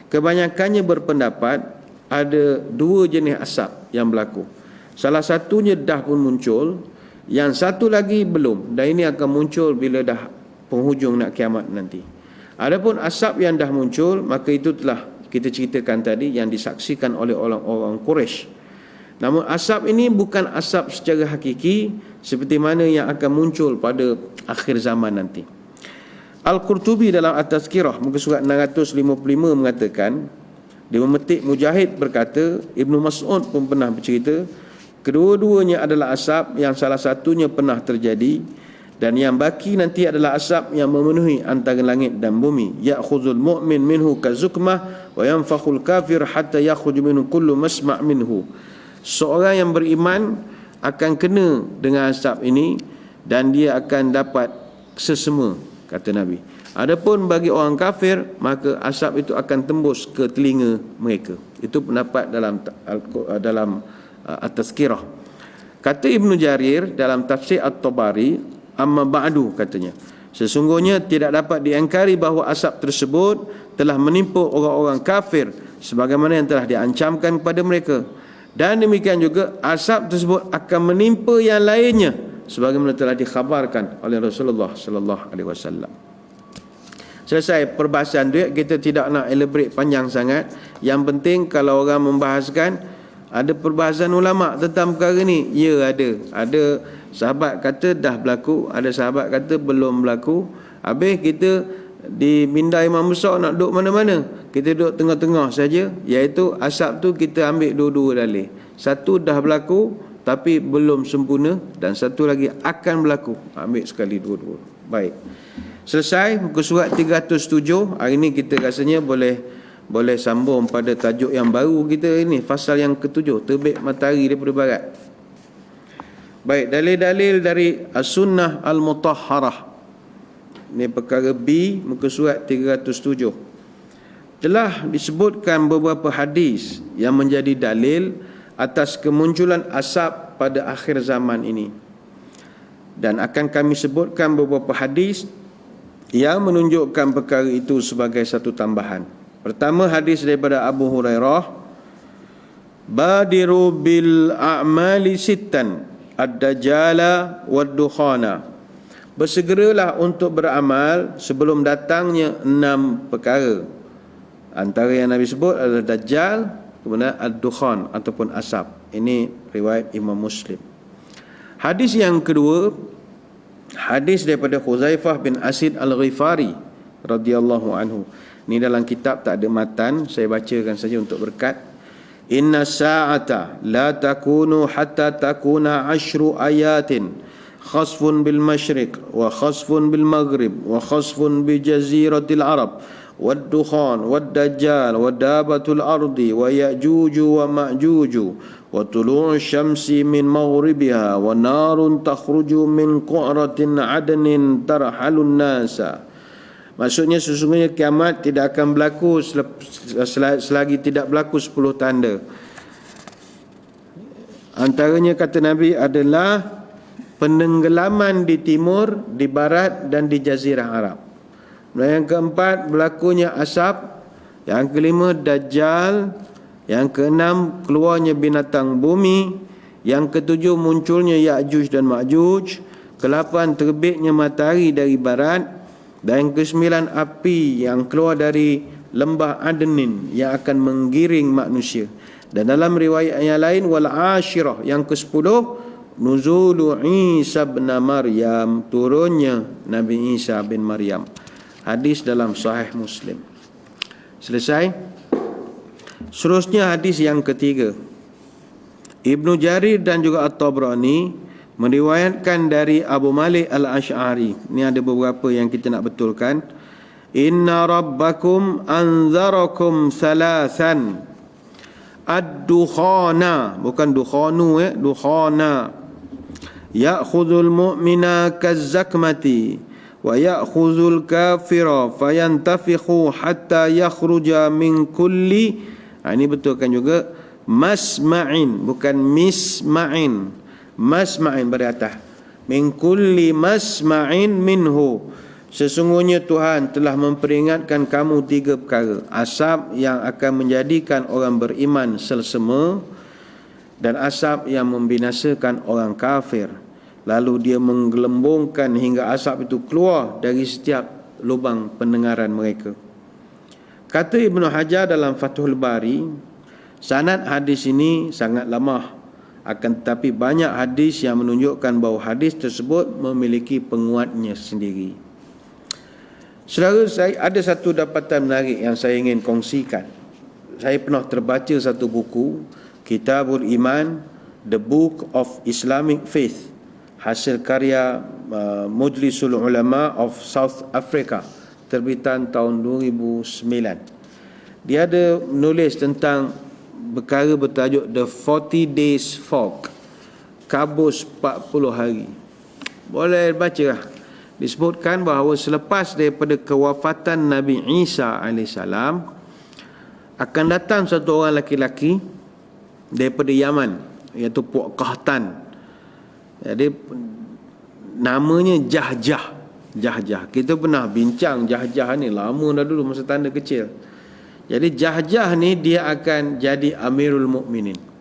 Kebanyakannya berpendapat ada dua jenis asap yang berlaku. Salah satunya dah pun muncul, yang satu lagi belum, dan ini akan muncul bila dah penghujung nak kiamat nanti. Adapun asap yang dah muncul, maka itu telah kita ceritakan tadi yang disaksikan oleh orang-orang Quraisy. Namun asap ini bukan asap secara hakiki seperti mana yang akan muncul pada akhir zaman nanti. Al-Qurtubi dalam At-Tazkirah muka surat 655 mengatakan, dia memetik Mujahid berkata, Ibnu Mas'ud pun pernah bercerita, kedua-duanya adalah asap yang salah satunya pernah terjadi, dan yang baki nanti adalah asap yang memenuhi antara langit dan bumi. Ya'khudhul mu'min minhu kazukmah wa yanfakhul kafir hatta yakhruj minhu kullu masma' minhu. Seorang yang beriman akan kena dengan asap ini dan dia akan dapat sesema, kata Nabi. Adapun bagi orang kafir, maka asap itu akan tembus ke telinga mereka. Itu pendapat dalam At-Tazkirah. Kata Ibnu Jarir dalam tafsir At-Tabari, amma ba'du, katanya, sesungguhnya tidak dapat diingkari bahawa asap tersebut telah menimpa orang-orang kafir sebagaimana yang telah diancamkan kepada mereka, dan demikian juga asap tersebut akan menimpa yang lainnya sebagaimana telah dikhabarkan oleh Rasulullah sallallahu alaihi wasallam. Selesai perbahasan dia, kita tidak nak elaborate panjang sangat. Yang penting kalau orang membahaskan, ada perbahasan ulama tentang perkara ni, ya ada sahabat kata dah berlaku, ada sahabat kata belum berlaku. Habis kita di minda imam besar nak duduk mana-mana, kita duduk tengah-tengah saja, iaitu asap tu kita ambil dua-dua dalih. Satu dah berlaku tapi belum sempurna, dan satu lagi akan berlaku, ambil sekali dua-dua. Baik, selesai muka surat 307. Hari ni kita rasanya boleh sambung pada tajuk yang baru kita ini, fasal yang ke-7, terbit matahari daripada barat. Baik, dalil-dalil dari As-Sunnah Al-Mutahharah. Ini perkara B, muka surat 307. Telah disebutkan beberapa hadis yang menjadi dalil atas kemunculan asap pada akhir zaman ini. Dan akan kami sebutkan beberapa hadis yang menunjukkan perkara itu sebagai satu tambahan. Pertama, hadis daripada Abu Hurairah, badiru bil a'mali sittan ad-dajjala wad-dukhana. Bersegeralah untuk beramal sebelum datangnya 6 perkara. Antara yang Nabi sebut adalah Dajjal, kemudian ad-dukhan ataupun asap. Ini riwayat Imam Muslim. Hadis yang kedua, hadis daripada Huzaifah bin Asid Al-Ghifari radhiyallahu anhu. Ini dalam kitab tak ada matan, saya bacakan saja untuk berkat. Inna sa'ata la takunu hatta takuna 10 ayatin khasfun bil masyriq wa khasfun bil maghrib wa khasfun bi jaziratil arab wad dukhan wad dajjal wa dabatul ardi wa ya'juj wa ma'juj wa tulu'u syamsi min maghribiha wa narun takhruju min qu'ratin adnin tarhalun nasa. Maksudnya sesungguhnya kiamat tidak akan berlaku selagi tidak berlaku 10 tanda. Antaranya, kata Nabi, adalah penenggelaman di timur, di barat dan di jazirah Arab. Yang keempat, berlakunya asap. Yang kelima, Dajjal. Yang keenam, keluarnya binatang bumi. Yang ketujuh, munculnya Ya'juj dan Ma'juj. Kelapan, terbitnya matahari dari barat. Dan yang kesembilan, api yang keluar dari lembah Adnin yang akan menggiring manusia. Dan dalam riwayat yang lain, wal ashirah, yang ke-10, nuzulu Isa bin Maryam, turunnya Nabi Isa bin Maryam. Hadis dalam Sahih Muslim. Selesai. Seterusnya hadis yang ketiga. Ibnu Jarir dan juga At-Tabrani meriwayatkan dari Abu Malik Al-Asy'ari. Ini ada beberapa yang kita nak betulkan. Inna rabbakum anzarakum thalathan ad-dukhana, bukan dukhanu, dukhana, ya'khudhul mu'mina kazzakmati wa ya'khudhul kafira fayantafikhu hatta yakhruja min kulli. Ini betulkan juga masma'in, bukan misma'in. Masma'in pada atas. Min kulli masma'in minhu. Sesungguhnya Tuhan telah memperingatkan kamu 3 perkara. Asap yang akan menjadikan orang beriman selsema, dan asap yang membinasakan orang kafir. Lalu dia menggelembungkan hingga asap itu keluar dari setiap lubang pendengaran mereka. Kata Ibnu Hajar dalam Fathul Bari, sanad hadis ini sangat lemah. Akan tetapi banyak hadis yang menunjukkan bahawa hadis tersebut memiliki penguatnya sendiri. Saudara, saya ada satu dapatan menarik yang saya ingin kongsikan. Saya pernah terbaca satu buku, Kitabul Iman, The Book of Islamic Faith, hasil karya Majlisul Ulama of South Africa, terbitan tahun 2009. Dia ada menulis tentang perkara bertajuk The 40 Days Fog, kabus 40 hari. Boleh baca lah. Disebutkan bahawa selepas daripada kewafatan Nabi Isa AS, akan datang satu orang lelaki daripada Yaman, iaitu Puak Kahtan. Jadi namanya Jahjah. Jahjah, kita pernah bincang Jahjah ni lama dah dulu, masa tanda kecil. Jadi Jahjah ni dia akan jadi Amirul Mukminin.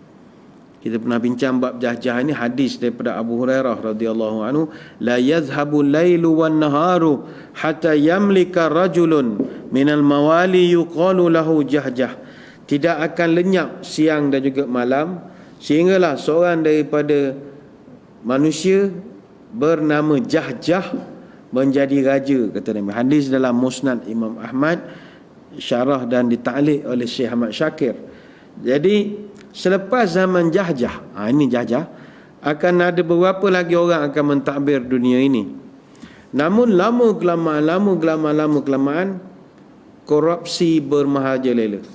Kita pernah bincang bab Jahjah ni, hadis daripada Abu Hurairah radhiyallahu anhu, la yazhabu lailu wan naharu hatta yamlika rajulun minal mawali yuqalu lahu Jahjah. Tidak akan lenyap siang dan juga malam sehinggalah seorang daripada manusia bernama Jahjah menjadi raja, kata Nabi. Hadis dalam Musnad Imam Ahmad, syarah dan dita'liq oleh Syekh Ahmad Syakir. Jadi selepas zaman Jahjah, ini Jahjah, akan ada beberapa lagi orang akan mentadbir dunia ini. Namun lama kelamaan korupsi bermerajalela.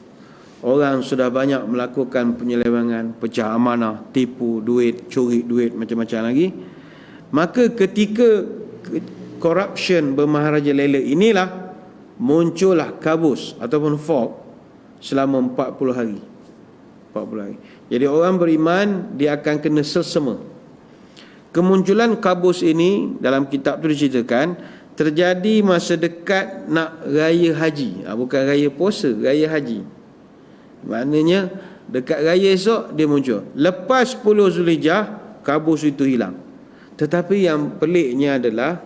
Orang sudah banyak melakukan penyelewengan, pecah amanah, tipu duit, curi duit, macam-macam lagi. Maka ketika corruption bermerajalela inilah muncullah kabus ataupun fog selama 40 hari. 40 hari. Jadi orang beriman dia akan kena selsema. Kemunculan kabus ini dalam kitab tu diceritakan terjadi masa dekat nak raya haji. Bukan raya puasa, raya haji. Maknanya dekat raya esok dia muncul. Lepas 10 Zulhijjah kabus itu hilang. Tetapi yang peliknya adalah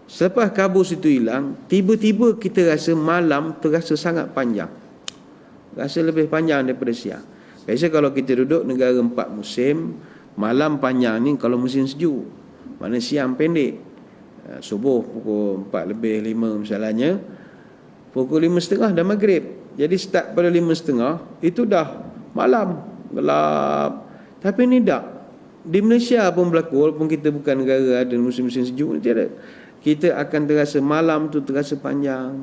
selepas kabus itu hilang, tiba-tiba kita rasa malam terasa sangat panjang. Rasa lebih panjang daripada siang. Biasa kalau kita duduk negara 4 musim, malam panjang ni kalau musim sejuk. Mana siang pendek. Subuh pukul 4:05 misalnya, pukul 5:30 dah maghrib. Jadi start pada 5:30 itu dah malam, gelap. Tapi ni tak. Di Malaysia pun berlaku, walaupun kita bukan negara ada musim-musim sejuk ni, tiada. Kita akan terasa malam tu terasa panjang.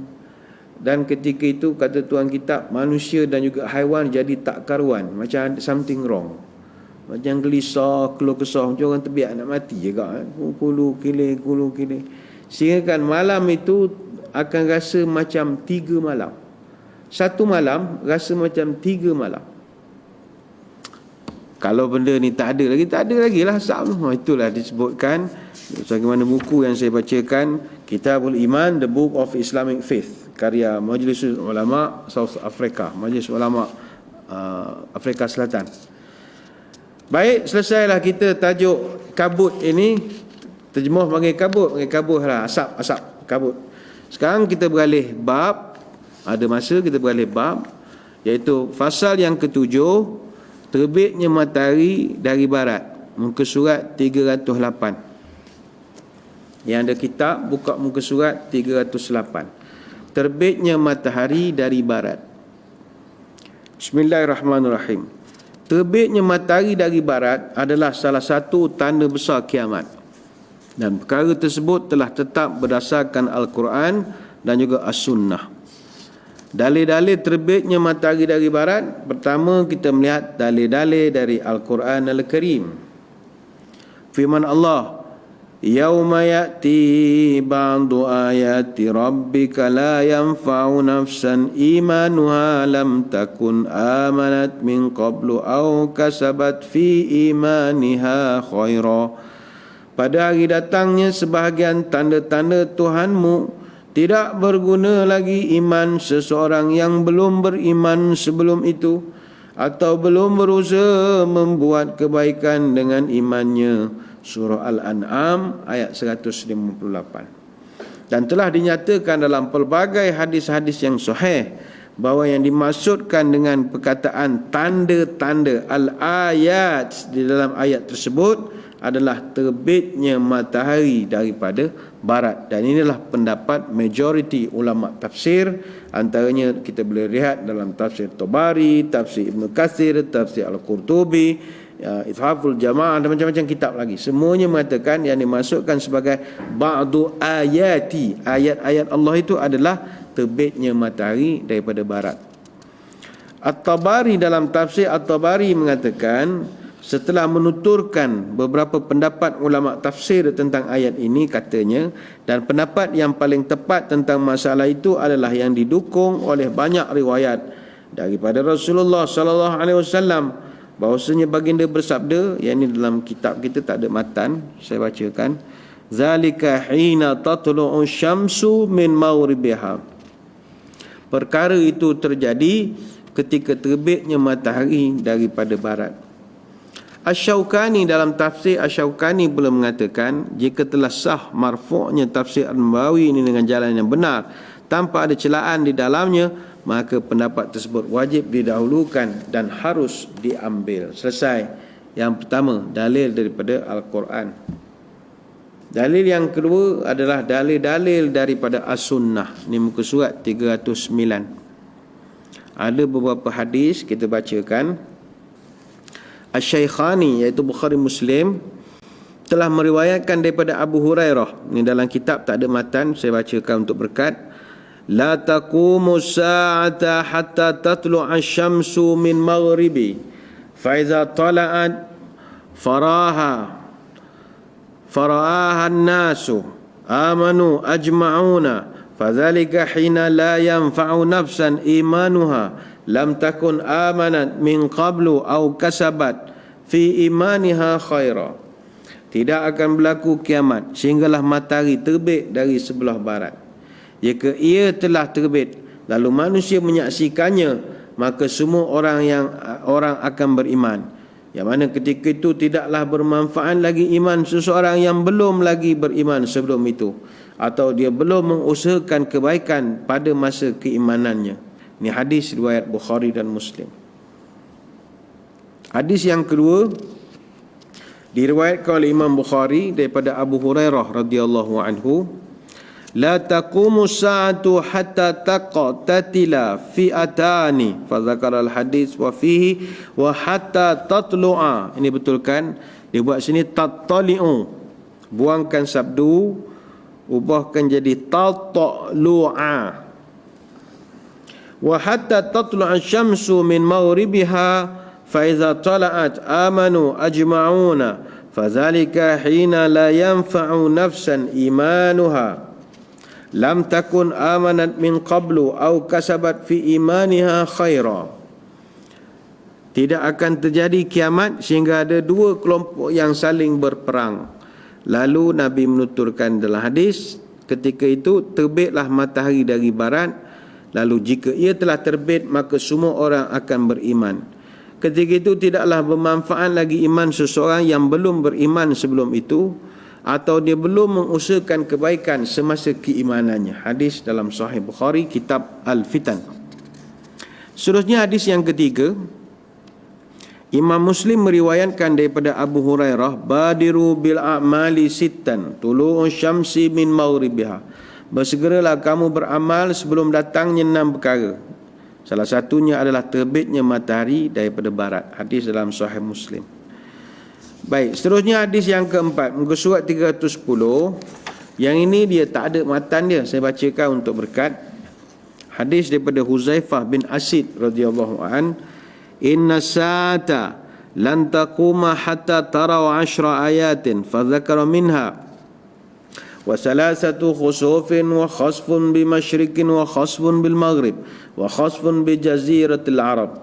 Dan ketika itu kata tuan kitab, manusia dan juga haiwan jadi tak karuan, macam ada something wrong, macam gelisah, keluh kesah, macam orang terbiak nak mati juga, kulu kilir. Sehingga kan malam itu akan rasa macam 3 malam. Satu malam rasa macam 3 malam. Kalau benda ni tak ada lagi lah asap. Itulah disebutkan sebagaimana buku yang saya bacakan, Kitabul Iman, The Book of Islamic Faith, karya Majlisul Ulama South Africa, Majlis Ulama Afrika Selatan. Baik, selesailah kita tajuk kabut ini. Terjemah panggil kabut lah, asap kabut. Sekarang kita beralih bab, ada masa kita beralih bab, iaitu fasal yang ke-7, terbitnya matahari dari barat, muka surat 308. Yang ada kitab, buka muka surat 308. Terbitnya matahari dari barat. Bismillahirrahmanirrahim. terbitnya matahari dari barat adalah salah satu tanda besar kiamat. Dan perkara tersebut telah tetap berdasarkan Al-Quran dan juga As-Sunnah. Dalil-dalil terbitnya matahari dari barat, pertama kita melihat dalil-dalil dari Al-Quran Al-Karim. Firman Allah, Yauma ya'ti ba'du ayati rabbika la yanfa'u nafsan imanuha lam takun amanat min qablu aw kasabat fi imaniha khaira. Pada hari datangnya sebahagian tanda-tanda Tuhanmu, tidak berguna lagi iman seseorang yang belum beriman sebelum itu, atau belum berusaha membuat kebaikan dengan imannya. Surah Al-An'am ayat 158. Dan telah dinyatakan dalam pelbagai hadis-hadis yang sahih bahawa yang dimaksudkan dengan perkataan tanda-tanda al-ayat di dalam ayat tersebut adalah terbitnya matahari daripada barat. Dan inilah pendapat majoriti ulama tafsir. Antaranya kita boleh lihat dalam tafsir Tabari, tafsir Ibn Katsir, tafsir Al-Qurtubi, Ithaful Jamaah dan macam-macam kitab lagi. Semuanya mengatakan yang dimasukkan sebagai ba'du ayati, ayat-ayat Allah itu adalah terbitnya matahari daripada barat. At-Tabari dalam tafsir At-Tabari mengatakan, setelah menuturkan beberapa pendapat ulama tafsir tentang ayat ini, katanya, dan pendapat yang paling tepat tentang masalah itu adalah yang didukung oleh banyak riwayat daripada Rasulullah sallallahu alaihi wasallam, bahawasanya baginda bersabda, yang ini dalam kitab kita tak ada matan, saya bacakan, zalika hina tatlu'u syamsu min maghribiha. Perkara itu terjadi ketika terbitnya matahari daripada barat. Asy-Syaukani dalam tafsir Asy-Syaukani pula mengatakan, jika telah sah marfu'nya tafsir An-Nawawi ini dengan jalan yang benar tanpa ada celaan di dalamnya, maka pendapat tersebut wajib didahulukan dan harus diambil. Selesai. Yang pertama, dalil daripada Al-Quran. Dalil yang kedua adalah dalil-dalil daripada As-Sunnah. Ini muka surat 309. Ada beberapa hadis kita bacakan. Asy-Syaikhani iaitu Bukhari Muslim telah meriwayatkan daripada Abu Hurairah. Ini dalam kitab tak ada matan, saya bacakan untuk berkat. La taqumu sa'ata hatta tatlu'a asy-syamsu min maghribi fa idza tala'at fara'aha an-nasu amanu ajma'una fadzalika hina la yanfa'u nafsan imanuha lam takun amanat min qablu aw kasabat fi imaniha khaira. Tidak akan berlaku kiamat sehinggalah matahari terbit dari sebelah barat. Jika ia telah terbit lalu manusia menyaksikannya, maka semua orang akan beriman. Yang mana ketika itu tidaklah bermanfaat lagi iman seseorang yang belum lagi beriman sebelum itu, atau dia belum mengusahakan kebaikan pada masa keimanannya. Ini hadis riwayat Bukhari dan Muslim. Hadis yang kedua diriwayatkan oleh Imam Bukhari daripada Abu Hurairah radhiyallahu anhu, la taqumu sa'atu hatta taqtatila fi'atani, fa dzakara al-hadis wa fihi wa hatta tatlu'a. Ini betul kan? Dia buat sini tattali'u, buangkan sabdu, ubahkan jadi tatlu'a. Wa hatta tatlu'a asy-syamsu min maghribiha fa idza tala'at amanu ajma'una fa dzalika hina la yanfa'u nafsan imanuha lam takun amanat min qablu aw kasabat fi imaniha khaira. Tidak akan terjadi kiamat sehingga ada dua kelompok yang saling berperang. Lalu Nabi menuturkan dalam hadis, ketika itu terbitlah matahari dari barat, lalu jika ia telah terbit maka semua orang akan beriman. Ketika itu tidaklah bermanfaat lagi iman seseorang yang belum beriman sebelum itu, atau dia belum mengusahakan kebaikan semasa keimanannya. Hadis dalam Sahih Bukhari, kitab Al-Fitan. Seterusnya hadis yang ketiga, Imam Muslim meriwayatkan daripada Abu Hurairah, badiru bil a'mali sittan tulu'u syamsi min maghribiha. Bersegeralah kamu beramal sebelum datangnya 6 perkara. Salah satunya adalah terbitnya matahari daripada barat. Hadis dalam Sahih Muslim. Baik, seterusnya hadis yang keempat, muka surat 310. Yang ini dia tak ada matan dia, saya bacakan untuk berkat. Hadis daripada Huzaifah bin Asid radhiyallahu an, inna sa'ata lan taquma hatta taraw 10 ayatin fa dzakara minha wa salasatu khusufin wa khasfun bi masyriqin wa khasfun bil maghrib wa khasfun bi jaziratil arab.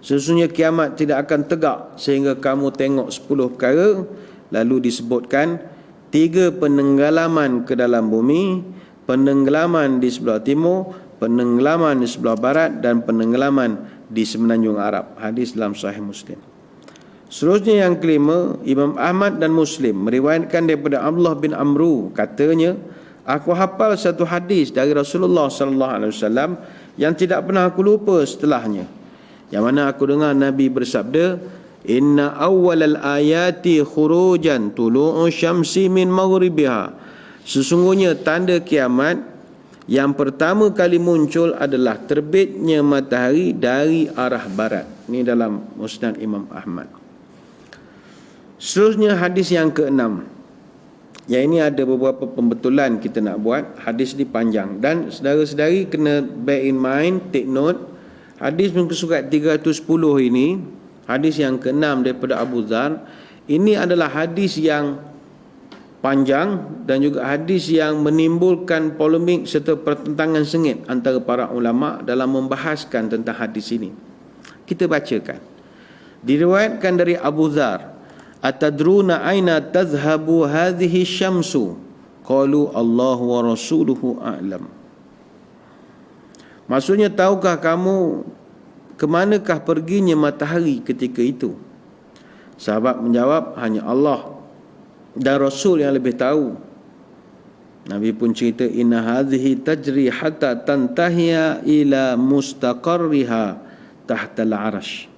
Sesungguhnya kiamat tidak akan tegak sehingga kamu tengok 10 perkara. Lalu disebutkan 3 penenggelaman ke dalam bumi, penenggelaman di sebelah timur, penenggelaman di sebelah barat, dan penenggelaman di semenanjung Arab. Hadis dalam Sahih Muslim. Seterusnya yang kelima, Imam Ahmad dan Muslim meriwayatkan daripada Abdullah bin Amru, katanya, aku hafal satu hadis dari Rasulullah sallallahu alaihi wasallam yang tidak pernah aku lupa setelahnya. Yang mana aku dengar Nabi bersabda, inna awwalal ayati khurujan tulu'u syamsi min maghribiha. Sesungguhnya tanda kiamat yang pertama kali muncul adalah terbitnya matahari dari arah barat. Ini dalam Musnad Imam Ahmad. Seterusnya hadis yang keenam. Yang ini ada beberapa pembetulan kita nak buat. Hadis ini panjang. Dan saudara-saudari kena bear in mind, take note. Hadis muka surat 310 ini, hadis yang keenam daripada Abu Dzar, ini adalah hadis yang panjang dan juga hadis yang menimbulkan polemik serta pertentangan sengit antara para ulama dalam membahaskan tentang hadis ini. Kita bacakan. Diriwayatkan dari Abu Dzar, atadruna aina tazhabu hadhihi syamsu? Qalu Allahu wa rasuluhu a'lam. Maksudnya, tahukah kamu kemanakah perginya matahari ketika itu? Sahabat menjawab, hanya Allah dan Rasul yang lebih tahu. Nabi pun cerita, inna hadhihi tajri hatta tantahiya ila mustaqarriha tahta al-'arash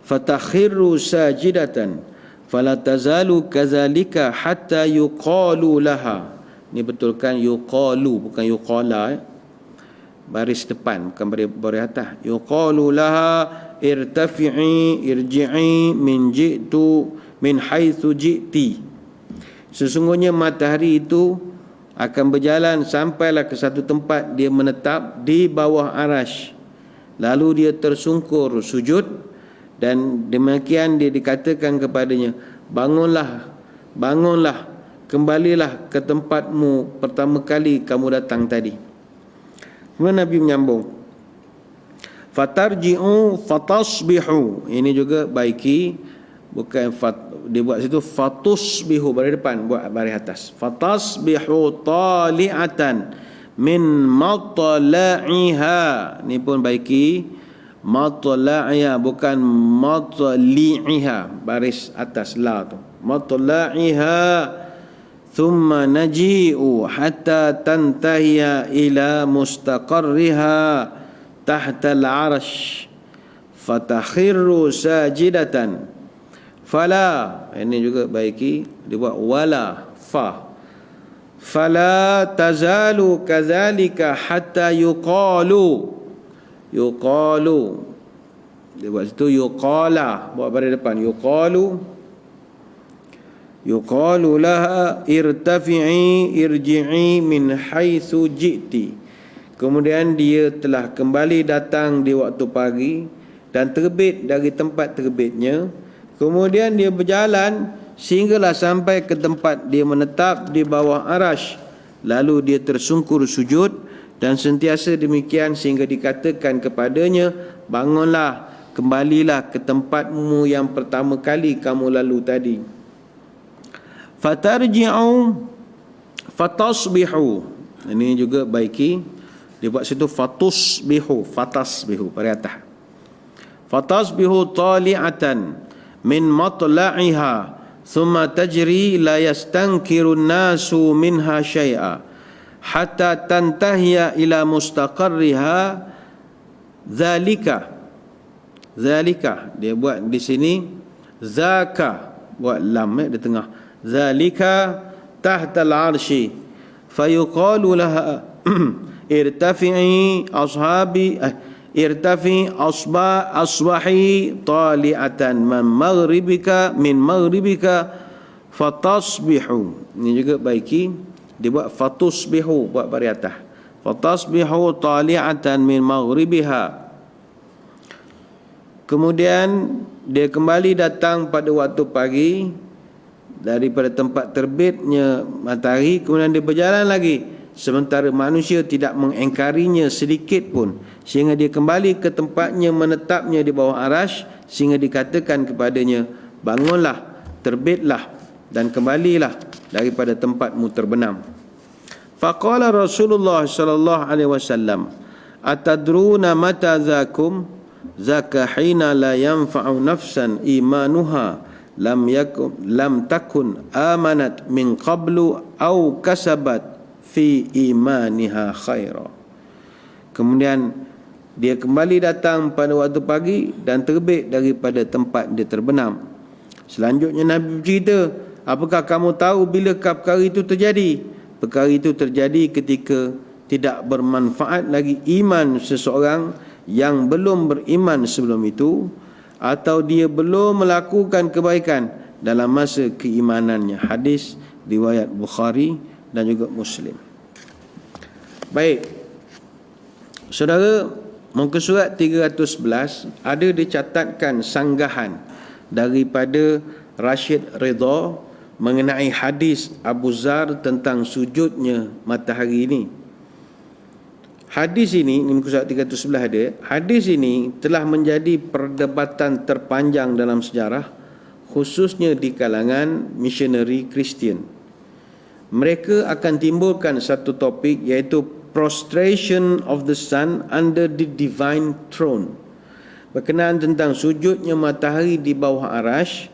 fatakhiru sajidatan fala tazalu kazalika hatta yuqalu laha. Ini betulkan yuqalu, bukan yuqala, baris depan, bukan baris atas. Yuqalu laha irtafi'i irji'i min ji'tu min haitsu ji'ti. Sesungguhnya matahari itu akan berjalan sampailah ke satu tempat, dia menetap di bawah arash, lalu dia tersungkur sujud, dan demikian dia dikatakan kepadanya, bangunlah, bangunlah, kembalilah ke tempatmu pertama kali kamu datang tadi. Kemudian Nabi menyambung, fatarji'u fatasbihu. Ini juga baiki, bukan dia buat situ fatusbihu baris depan, buat baris atas. Fatasbihu tali'atan min matla'iha. Ini pun baiki, matla'iha bukan matli'iha, baris atas la tu. Matla'iha thumma naji'u hatta tantahiya ila mustaqarriha tahta al-'arsh fatakhirru sajidatan fala. Ini juga baiki, dia buat wala fa, fala tazalu kadzalika hatta yuqalu. Yuqalu, dia buat situ yuqala, buat baris depan, yuqalu, yuqalu laha irtafi'i irji'i min haitsu ji'ti. Kemudian dia telah kembali datang di waktu pagi dan terbit dari tempat terbitnya. Kemudian dia berjalan sehinggalah sampai ke tempat dia menetap di bawah arash. Lalu dia tersungkur sujud dan sentiasa demikian sehingga dikatakan kepadanya, bangunlah, kembalilah ke tempatmu yang pertama kali kamu lalu tadi. Fatarji'u fatasbihu. Ini juga baiki, dia buat situ fatusbihu, fatasbihu pada atas. Fatasbihu tali'atan min matla'iha thumma tajri la yastankiru an-nasu minha syai'a hatta tantahiya ila mustaqarriha. Zalika, zalika dia buat di sini zaka, buat lam di tengah. Zalika tahta al-'arsy fayuqalu laha irtafi'i ashabi irtafi asbahi tali'atan min maghribika fatasbihu. Ini juga baiki, dia buat fatusbihu, buat baris atas. Fatasbihu tali'atan min maghribiha. Kemudian dia kembali datang pada waktu pagi daripada tempat terbitnya matahari, kemudian dia berjalan lagi sementara manusia tidak mengingkarinya sedikit pun, sehingga dia kembali ke tempatnya menetapnya di bawah arasy, sehingga dikatakan kepadanya, bangunlah, terbitlah dan kembalilah daripada tempatmu terbenam. Faqala Rasulullah sallallahu alaihi wasallam, atadruna mata zakum? Zaka hina la yanfa'u nafsan imanuha lam takun amanat min qablu au kasabat fi imaniha khaira. Kemudian dia kembali datang pada waktu pagi dan terbit daripada tempat dia terbenam. Selanjutnya Nabi bercerita, apakah kamu tahu bila perkara itu terjadi? Perkara itu terjadi ketika tidak bermanfaat lagi iman seseorang yang belum beriman sebelum itu, atau dia belum melakukan kebaikan dalam masa keimanannya. Hadis riwayat Bukhari dan juga Muslim. Baik, saudara, muka surat 311 ada dicatatkan sanggahan daripada Rashid Ridha mengenai hadis Abu Zar tentang sujudnya matahari ini. Hadis ini muka surat 311 ada, hadis ini telah menjadi perdebatan terpanjang dalam sejarah, khususnya di kalangan misioneri Kristian. Mereka akan timbulkan satu topik, iaitu prostration of the sun under the divine throne, berkenaan tentang sujudnya matahari di bawah arasy,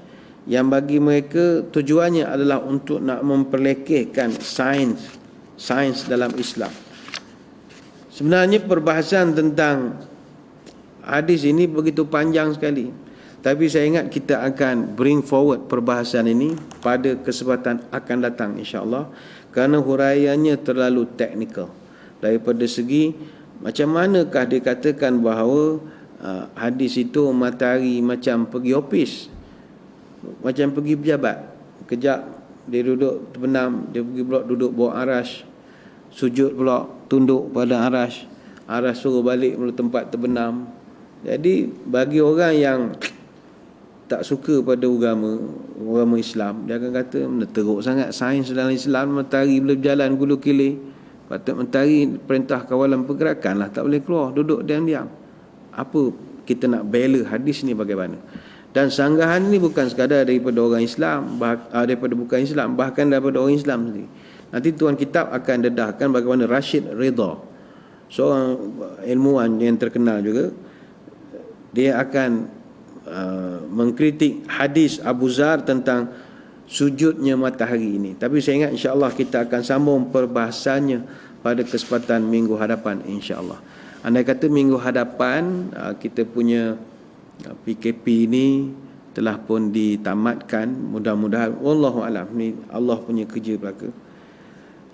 yang bagi mereka tujuannya adalah untuk nak memperlekehkan sains dalam Islam. Sebenarnya perbahasan tentang hadis ini begitu panjang sekali, tapi saya ingat kita akan bring forward perbahasan ini pada kesempatan akan datang insya-Allah, kerana huraiannya terlalu teknikal. Daripada segi macam manakah dikatakan bahawa hadis itu matahari macam pergi ofis, macam pergi pejabat, kejap dia duduk terbenam, dia pergi pula duduk bawah arasy, sujud pula tunduk pada arasy, suruh balik pula tempat terbenam. Jadi bagi orang yang tak suka pada agama Islam, dia akan kata teruk sangat sains dalam Islam, matahari boleh berjalan gulu kilir, patut matahari perintah kawalan pergerakan lah, tak boleh keluar, duduk diam-diam. Apa kita nak bela hadis ni bagaimana? Dan sanggahan ni bukan sekadar daripada orang Islam, daripada bukan Islam, bahkan daripada orang Islam sendiri. Nanti tuan kitab akan dedahkan bagaimana Rashid Ridha, seorang ilmuwan yang terkenal juga, dia akan mengkritik hadis Abu Zar tentang sujudnya matahari ini. Tapi saya ingat insya-Allah kita akan sambung perbahasannya pada kesempatan minggu hadapan insya-Allah. Andai kata minggu hadapan kita punya PKP ini telah pun ditamatkan, mudah-mudahan, wallahu alam, ni Allah punya kerja belaka.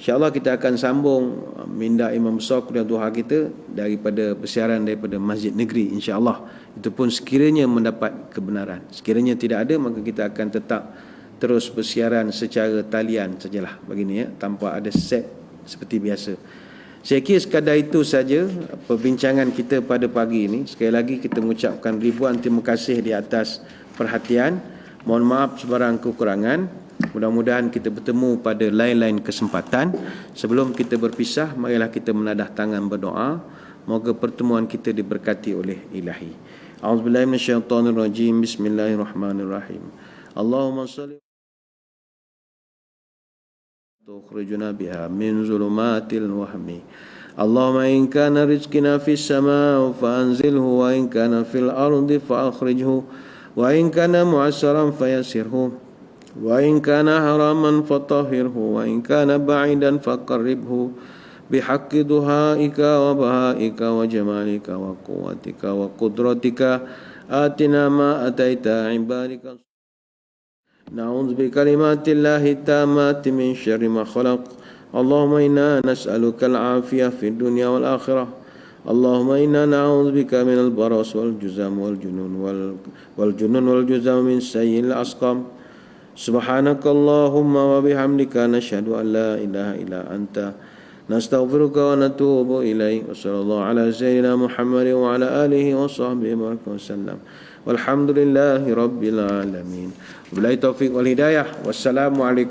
InsyaAllah kita akan sambung minda Imam Besar Kuliah Duha kita daripada persiaran daripada Masjid Negeri, insyaAllah. Itu pun sekiranya mendapat kebenaran. Sekiranya tidak ada, maka kita akan tetap terus persiaran secara talian sajalah begini, tanpa ada set seperti biasa. Saya kira sekadar itu saja perbincangan kita pada pagi ini. Sekali lagi kita mengucapkan ribuan terima kasih di atas perhatian. Mohon maaf sebarang kekurangan. Mudah-mudahan kita bertemu pada lain-lain kesempatan. Sebelum kita berpisah, marilah kita menadah tangan berdoa. Moga pertemuan kita diberkati oleh Ilahi. A'udzubillahi minasyaitonirrajim. Bismillahirrahmanirrahim. Allahumma salli tukhrijuna biha min zulumatil wahmi. Allahumma in kana rizqina fis samaa fa anzilhu, wa in kana fil ardi fa akhrijhu, wa in kana mu'assaran fayassirhu, wa in kana haraman fatahhirhu, wa in kana ba'idan faqarribhu bihaqqi duhaika wa bahaika wa jamalika wa quwwatika wa qudratika atina ma ataita ibadika. Na'udzu bikalimatillahi tammati min syarri ma khalaq. Allahumma inna nas'aluka al-afiyah fid dunya wal akhirah. اللهم إنا نعوذ بك من البرص والجزام والجنون والجزام من سيء الأسقام سبحانك اللهم وبحمدك نشهد أن لا إله إلا أنت نستغفرك ونتوب إليك وصلى الله على سيدنا محمد وعلى آله وصحبه وسلم والحمد لله رب العالمين. Wabillahi taufiq wal hidayah. Wassalamu alaikum.